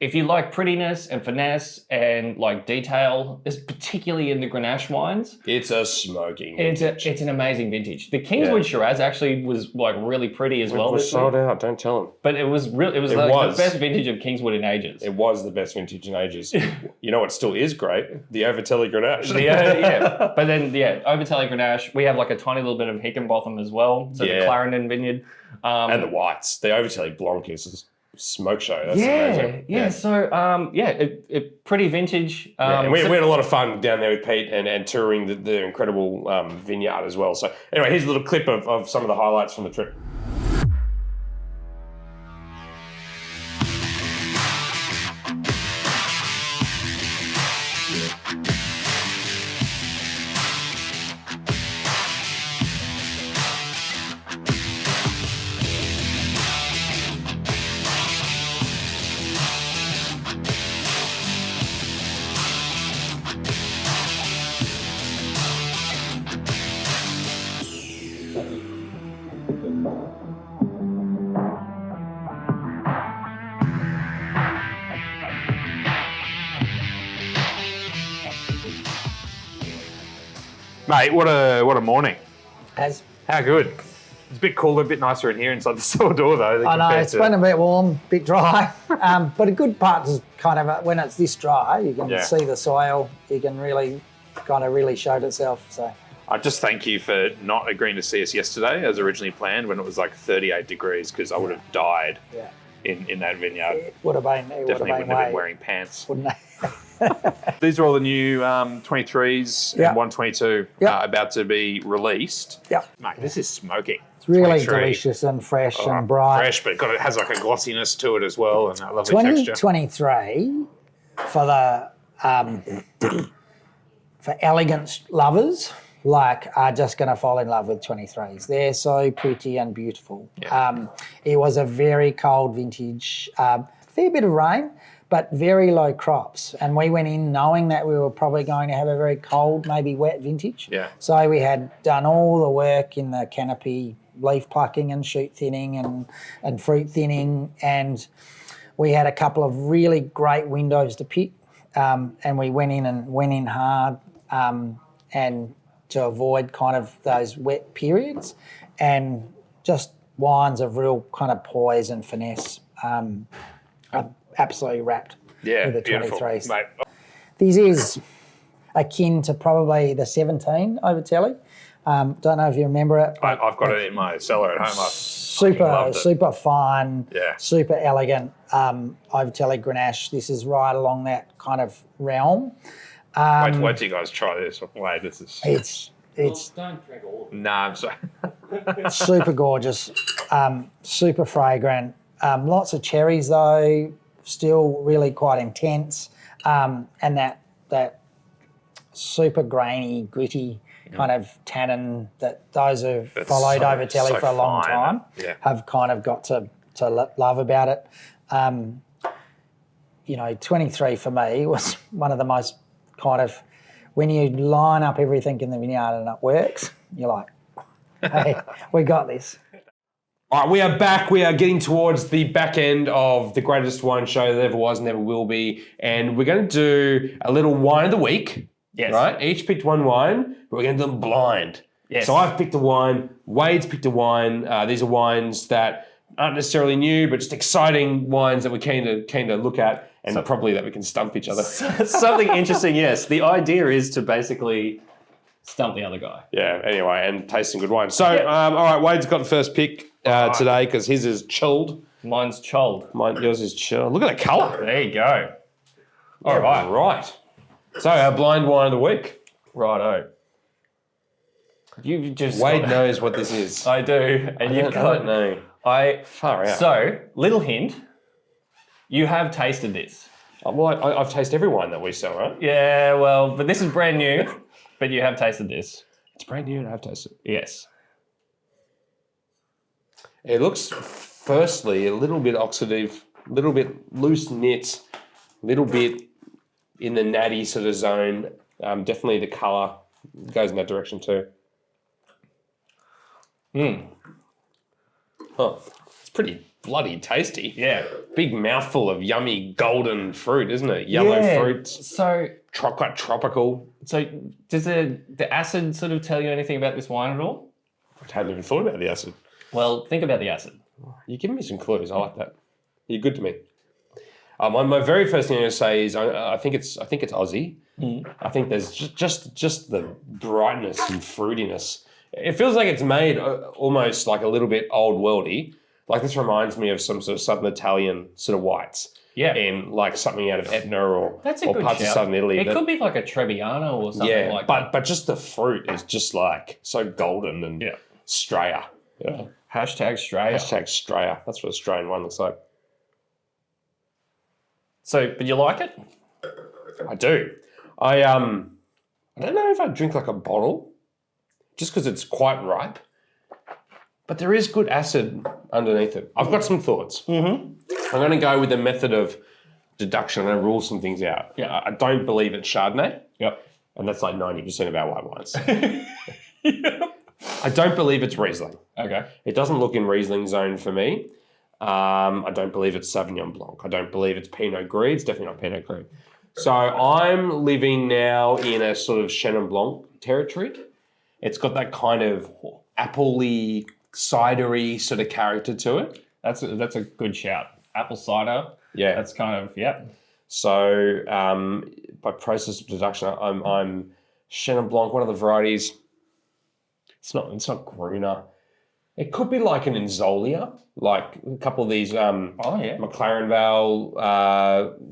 if you like prettiness and finesse and like detail, particularly in the Grenache wines, it's a smoking vintage. It's an amazing vintage. The Kingswood Shiraz actually was like really pretty as well. It was sold out. Don't tell him. But it was the best vintage of Kingswood in ages. It was the best vintage in ages. You know what still is great? The Overtelly Grenache. But then Overtelly Grenache. We have like a tiny little bit of Hickenbotham as well. So the Clarendon vineyard. And the whites. The Overtelly Blanc is smoke show. That's amazing. So pretty vintage. And we had a lot of fun down there with Pete and touring the incredible vineyard as well. So anyway, here's a little clip of some of the highlights from the trip. Mate, what a morning. How good. It's a bit cooler, a bit nicer in here inside the store door though. I know, it's been a bit warm, a bit dry. But a good part is kind of when it's this dry, you can see the soil, you can really show itself. So I just thank you for not agreeing to see us yesterday as originally planned when it was like 38 degrees because I would have died in that vineyard. It would have been. Definitely wouldn't have been wearing pants. Wouldn't they? These are all the new 23s and 122 about to be released. Yep. Mate, this is smoking. It's really delicious and fresh and bright. Fresh, but it has like a glossiness to it as well and a lovely texture. 2023 for the for elegance lovers are just going to fall in love with 23s. They're so pretty and beautiful. Yeah. It was a very cold vintage, fair bit of rain, but very low crops. And we went in knowing that we were probably going to have a very cold, maybe wet vintage. Yeah. So we had done all the work in the canopy, leaf plucking and shoot thinning and fruit thinning. And we had a couple of really great windows to pick. And we went in hard and to avoid kind of those wet periods and just wines of real kind of poise and finesse. Absolutely wrapped with the 23s. Mate. This is akin to probably the 17 Overtelly. Don't know if you remember it. I've got it in my cellar at home. super fine, Yeah. super elegant. Overtelly Grenache. This is right along that kind of realm. Wait till you guys try this. Wait, this is... It's don't drink all of it. Nah, I'm sorry. super gorgeous, super fragrant. Lots of cherries though, still really quite intense, and that super grainy, gritty kind of tannin that those who've followed Overtelly for a long time have kind of got to love about it. 23 for me was one of the most kind of, when you line up everything in the vineyard and it works, you're like, hey, we got this. All right, we are back. We are getting towards the back end of the greatest wine show that ever was, never will be. And we're going to do a little wine of the week. Yes. Right? Each picked one wine, but we're going to do them blind. Yes. So I've picked a wine. Wade's picked a wine. These are wines that aren't necessarily new, but just exciting wines that we're keen to look at, and probably that we can stump each other. Something interesting, yes. The idea is to basically stump the other guy. Yeah, anyway, and taste some good wine. So, all right, Wade's got the first pick today because his is chilled. Mine's chilled. Yours is chilled. Look at the colour. There you go. All right. Right. So, our blind wine of the week. Righto. You've just Wade knows what this is. I do, and you've got. I don't know. Far out. So, little hint. You have tasted this. Well, I've tasted every wine that we sell, right? Yeah, well, but this is brand new. But you have tasted this. It's brand new and I've tasted it. Yes. It looks, firstly, a little bit oxidative, a little bit loose knit, a little bit in the natty sort of zone. Definitely the colour goes in that direction too. Huh. It's pretty bloody tasty. Yeah. Big mouthful of yummy golden fruit, isn't it? Yellow fruits. So, Quite tropical. so does the acid sort of tell you anything about this wine at all? I hadn't even thought about the acid. Well, think about the acid. You're giving me some clues. I like that. You're good to me. My very first thing I'm going to say is I think it's Aussie. I think there's just the brightness and fruitiness. It feels like it's made almost like a little bit old worldy. Like this reminds me of some sort of Southern Italian sort of whites. Yeah. In like something out of Etna or That's a or good parts shout. of Southern Italy. It could be like a Trebbiano or something like that. But just the fruit is just like so golden and Straya. Yeah. Hashtag Straya. Hashtag Straya. That's what Australian wine looks like. So, but you like it? I do. I don't know if I'd drink like a bottle, just because it's quite ripe. But there is good acid underneath it. I've got some thoughts. I'm going to go with the method of deduction. I'm going to rule some things out. Yeah. I don't believe it's Chardonnay. Yep. And that's like 90% of our white wines. I don't believe it's Riesling. Okay. It doesn't look in Riesling zone for me. I don't believe it's Sauvignon Blanc. I don't believe it's Pinot Gris. It's definitely not Pinot Gris. So I'm living now in a sort of Chenin Blanc territory. It's got that kind of apple-y, cidery sort of character to it. That's a good shout. Apple cider. Yeah. That's kind of, yeah. So by process of deduction, I'm Chenin Blanc, one of the varieties. It's not Gruner. It could be like an Inzolia, like a couple of these McLaren Vale,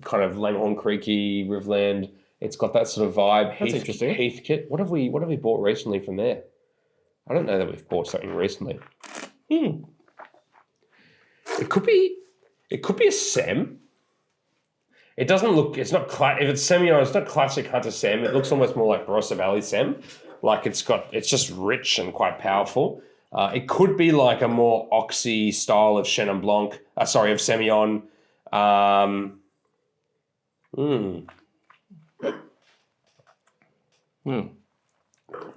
kind of Langhorne Creeky, Riverland. It's got that sort of vibe. That's interesting. Heathkit. What have we bought recently from there? I don't know that we've bought something recently. It could be a Sem. It doesn't look. It's not. If it's Semillon, it's not classic Hunter Sem. It looks almost more like Barossa Valley Sem. Like it's just rich and quite powerful. It could be like a more oxy style of Chenin Blanc. Of Semillon.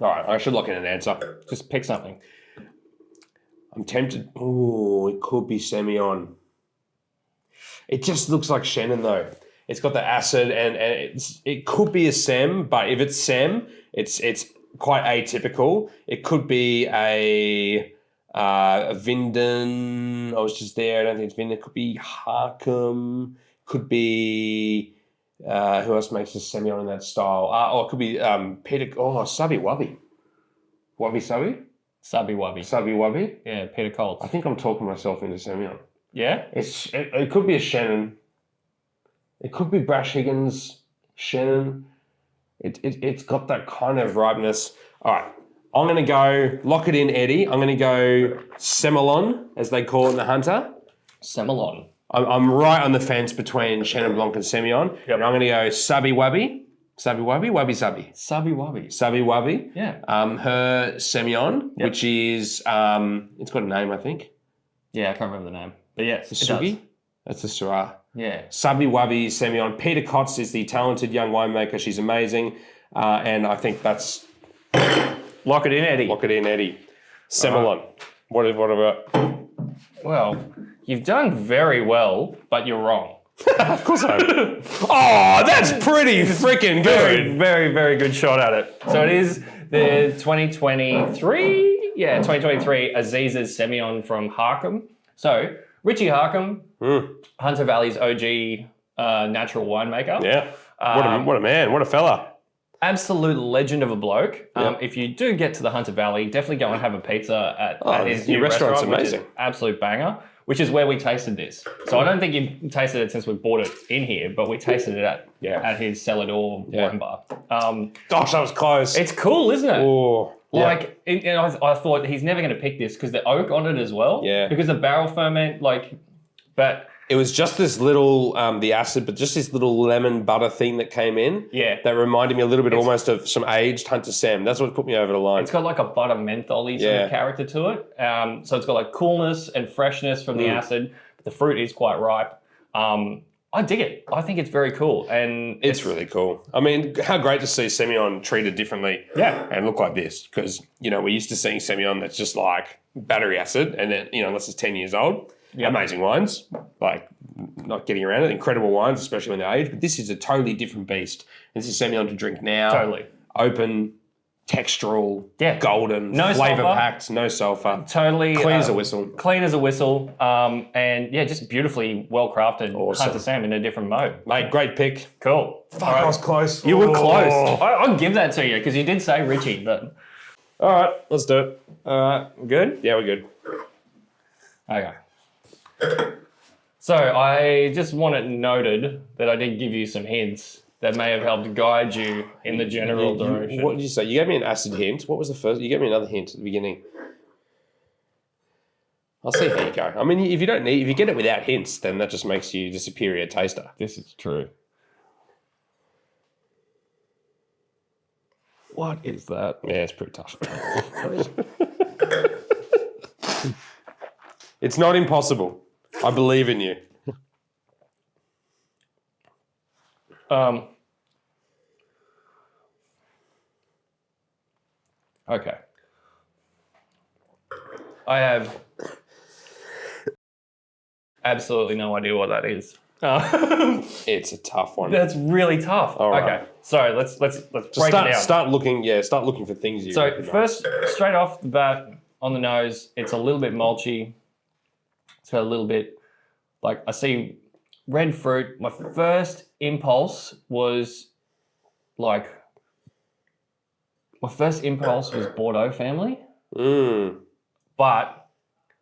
All right, I should look in an answer. Just pick something. I'm tempted. Oh, it could be Semillon. It just looks like Chenin though. It's got the acid and it could be a Sem, but if it's Sem, it's quite atypical. It could be a Vinden. I was just there. I don't think it's Vinden. It could be Harkham. Could be who else makes a Semillon in that style? Or it could be Peter. Oh, Subby Wubby. Wubby Subby. Subby Wubby. Subby Wubby. Yeah, Peter Colt. I think I'm talking myself into Semillon. Yeah? It could be a Chenin. It could be Brash Higgins, Chenin. It's got that kind of ripeness. All right, I'm going to go, lock it in, Eddie. I'm going to go Semillon, as they call it in the Hunter. Semillon. I'm right on the fence between Chenin Blanc and Semillon. Yep. And I'm going to go Subby Wubby. Subby Wubby? Wubby Subby. Subby Wubby. Subby Wubby. Yeah. Her Semillon, Yep. which is, it's got a name, I think. Yeah, I can't remember the name. But yes, it Sugi? does. That's the Syrah. Yeah. Subby Wubby Semillon. Peter Kotz is the talented young winemaker. She's amazing. And I think that's... Lock it in, Eddie. Lock it in, Eddie. Semillon. What about... Well, you've done very well, but you're wrong. Of course I am. Oh, that's pretty freaking Very, good. very, very good shot at it. So it is the 2023, 2023 Aziz's Semillon from Harkham. So Richie Harkham, Hunter Valley's OG natural winemaker. Yeah. What a man. What a fella. Absolute legend of a bloke. If you do get to the Hunter Valley, definitely go and have a pizza at his new restaurant's restaurant, which is amazing. absolute banger, which is where we tasted this. So I don't think you've tasted it since we bought it in here, but we tasted it at his cellar door wine bar. Gosh, that was close. It's cool, isn't it? Oh. Like, I thought he's never going to pick this because the oak on it as well. Yeah. Because the barrel ferment, but It was just this little, the acid, but just this little lemon butter thing that came in. Yeah. That reminded me a little bit almost of some aged Hunter Sam. That's what put me over the line. it's got like a butter mentholy sort of character to it. So it's got like coolness and freshness from the acid. But the fruit is quite ripe. I dig it. I think it's very cool. And It's really cool. I mean, how great to see Semillon treated differently and look like this. Because, we're used to seeing Semillon that's just like battery acid and then, unless it's 10 years old. Yep. Amazing wines, like not getting around it. Incredible wines, especially when they're aged. But this is a totally different beast. This is Semillon to drink now. Totally. Open, textural, Yeah. golden, No flavor sulfur. packed, no sulfur. totally Clean as a whistle. Clean as a whistle. And just beautifully well crafted Awesome. Hunter Sam in a different mode. Mate, great pick. Cool. Fuck, I was close. You were Oh. close. I'll give that to you because you did say Richie, but All right, let's do it. all right, good. Yeah, we're good. Okay. So I just want it noted that I did give you some hints that may have helped guide you in the general direction. What did you say? You gave me an acid hint. What was the first? You gave me another hint at the beginning. I'll see how you go. I mean, if you get it without hints, then that just makes you the superior taster. This is true. What is that? Yeah, it's pretty tough. It's not impossible. I believe in you. Okay. I have absolutely no idea what that is. It's a tough one. That's really tough. All right. Okay. So let's break Just it down. start looking. Yeah, start looking for things. So recognize. first, straight off the bat, on the nose, it's a little bit mulchy. It's got a little bit, I see red fruit. My first impulse was Bordeaux family, but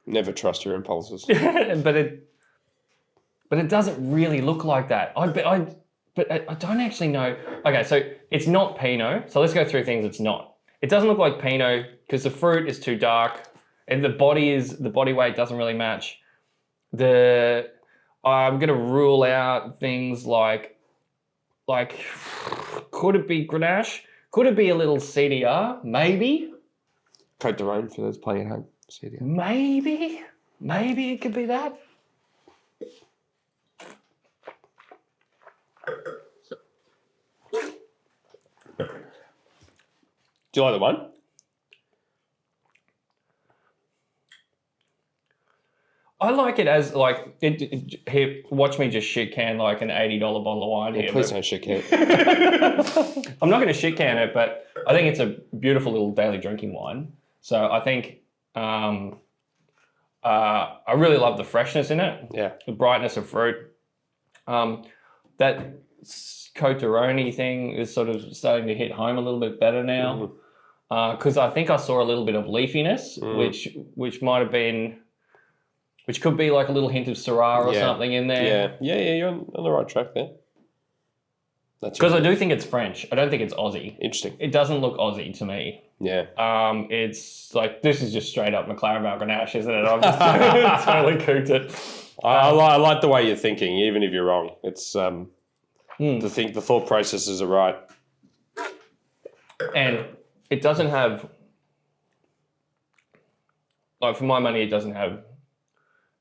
Never trust your impulses. but it doesn't really look like that. But I don't actually know. Okay, so it's not Pinot. So let's go through things it's not. It doesn't look like Pinot because the fruit is too dark, and the body weight doesn't really match. I'm gonna rule out things like could it be Grenache? Could it be a little CDR? Maybe. Cote de Rhone for those playing at home. CDR. Maybe it could be that. Do you like the one? I like it as here. Watch me just shit can like an $80 bottle of wine here. Please don't shit can. I'm not going to shit can it, but I think it's a beautiful little daily drinking wine. So I think I really love the freshness in it. Yeah. The brightness of fruit. That Cote de Rhone thing is sort of starting to hit home a little bit better now. because I think I saw a little bit of leafiness, which might have been, which could be like a little hint of Syrah or something in there. Yeah, you're on the right track there. Because I do think it's French. I don't think it's Aussie. Interesting. It doesn't look Aussie to me. Yeah. It's like, this is just straight up McLaren Grenache, isn't it? I've just totally cooked it. I like the way you're thinking, even if you're wrong. It's the thought processes are right. And it doesn't have, like, for my money, it doesn't have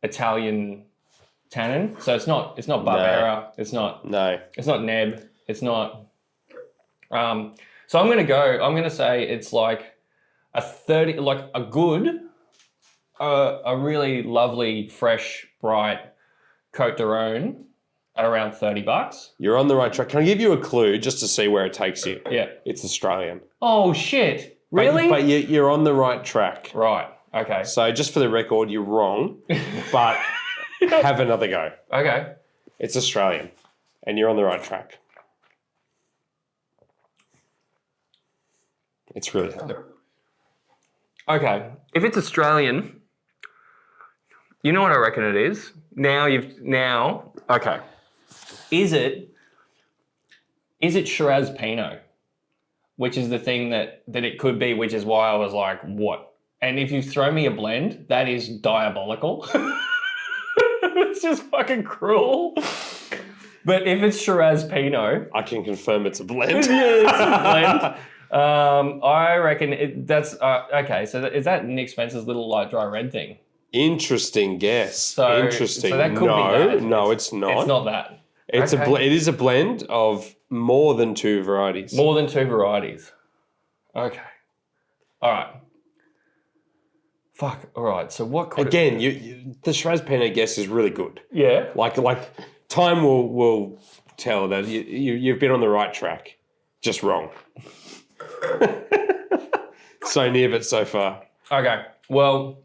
Italian tannin. So it's not Barbera. No. It's not Neb. It's not. So I'm gonna say it's like a 30, like a good, a really lovely, fresh, bright Côte d'Aron at around $30. You're on the right track. Can I give you a clue just to see where it takes you? Yeah. It's Australian. Oh shit! Really? But you're on the right track. Right. Okay. So just for the record, you're wrong, but have another go. Okay. It's Australian, and you're on the right track. It's really hard. Okay. If it's Australian, you know what I reckon it is? Okay. Is it Shiraz Pinot? Which is the thing that it could be, which is why I was like, what? And if you throw me a blend, that is diabolical. It's just fucking cruel. But if it's Shiraz Pinot, I can confirm it's a blend. yeah, it's a blend. I reckon that's okay. So is that Nick Spencer's little light dry red thing? Interesting guess. Interesting. So that could be that. No, it's not. It's not that. It's it is a blend of more than two varieties. More than two varieties. Okay. All right. Fuck. All right. So what could again? The Shiraz Pinot guess is really good. Yeah. Like time will tell that you've been on the right track, just wrong. So near but so far. Okay. Well,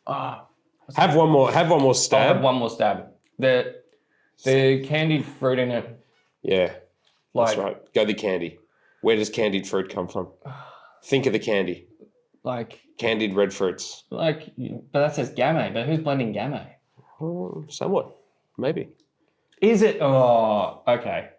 have one more stab. I'll have one more stab. The candied fruit in it. Yeah. That's right. Go the candy. Where does candied fruit come from? Think of the candy. Like candied red fruits. But that says Gamay. But who's blending Gamay? Somewhat. Maybe. Is it? Oh, okay.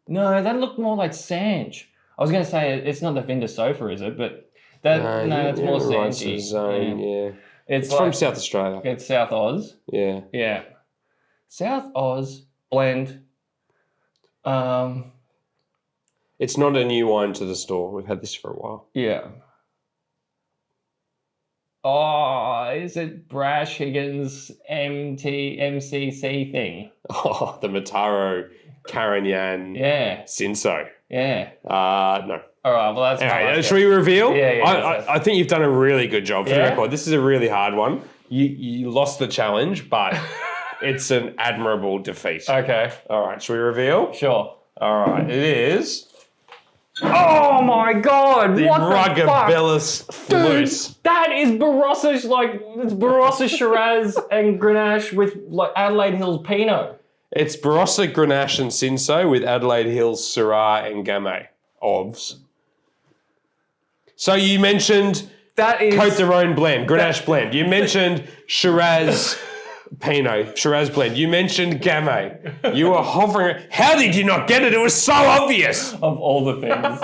No, that looked more like Sange. I was going to say it's not the Vinda Sofa, is it? But it's more Sange. Yeah. It's like, from South Australia. It's South Oz. Yeah. Yeah. South Oz blend. It's not a new wine to the store. We've had this for a while. Yeah. Oh, is it Brash Higgins MCC thing? Oh, the Mataro Carignan Cinso. Yeah. No. All right, well, that's anyway, should we reveal? Yeah. I think you've done a really good job for the record. This is a really hard one. You lost the challenge, but it's an admirable defeat. Okay. All right, should we reveal? Sure. All right, it is... Oh my God! The Rugabellus Flute. That is Barossa, it's Barossa Shiraz and Grenache with like Adelaide Hills Pinot. It's Barossa, Grenache and Cinso with Adelaide Hills Syrah and Gamay. Ovs. So you mentioned that is Côte d'Aron blend, Grenache blend. You mentioned Shiraz Pinot, Shiraz blend. You mentioned Gamay. You were hovering. How did you not get it? It was so obvious. Of all the things.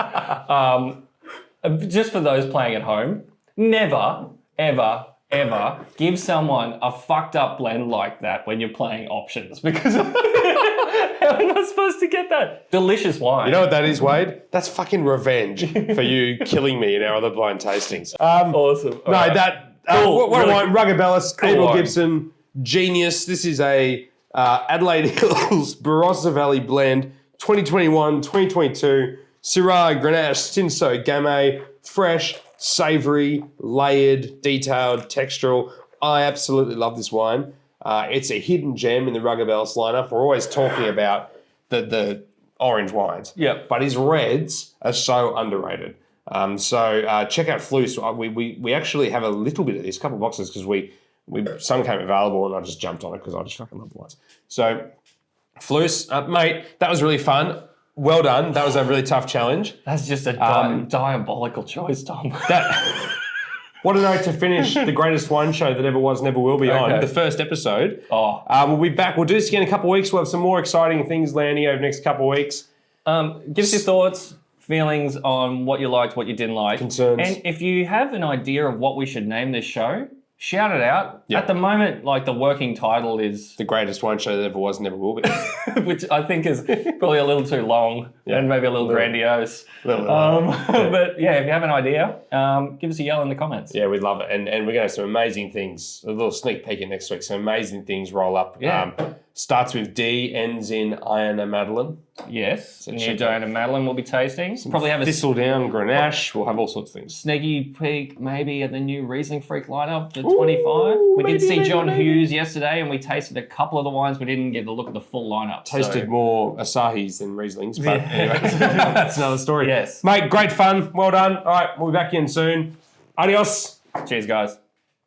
Just for those playing at home, never, ever, ever give someone a fucked up blend like that when you're playing options, because how am I supposed to get that? Delicious wine. You know what that is, Wade? That's fucking revenge for you killing me in our other blind tastings. Awesome. All right. Cool. What really, Rugabellus, cool Abel wine. Gibson, genius. This is a Adelaide Hills Barossa Valley blend, 2021, 2022. Syrah, Grenache, Cinso, Gamay, fresh, savoury, layered, detailed, textural. I absolutely love this wine. It's a hidden gem in the Rugabellus lineup. We're always talking about the orange wines. Yeah. But his reds are so underrated. So check out Flus. We actually have a little bit of this, a couple of boxes, because some came available and I just jumped on it because I just fucking love the wines. So Flus, mate, that was really fun. well done. That was a really tough challenge. That's just a diabolical choice, Tom. What a note to finish the greatest wine show that ever was, never will be on. The first episode. We'll be back. We'll do this again in a couple of weeks. We'll have some more exciting things landing over the next couple of weeks. Give us your thoughts, feelings on what you liked, what you didn't like. Concerns. And if you have an idea of what we should name this show, shout it out. Yep. At the moment, like the working title is... The greatest wine show that ever was, never will be. which I think is probably a little too long and maybe a little grandiose. But yeah, if you have an idea, give us a yell in the comments. Yeah, we'd love it. And we're going to have some amazing things. A little sneak peek at next week. Some amazing things roll up. Yeah. Starts with D, ends in Iona Madeline. Yes, new Diana Madeline we'll be tasting. Probably have a Thistledown, Grenache. We'll have all sorts of things. sneaky peek maybe at the new Riesling Freak lineup for 25. We did see John Hughes yesterday and we tasted a couple of the wines. We didn't get a look at the full lineup. Tasted more Asahis than Rieslings, but anyway, that's another story. Yes. Mate, great fun. Well done. All right, we'll be back in soon. Adios. Cheers, guys.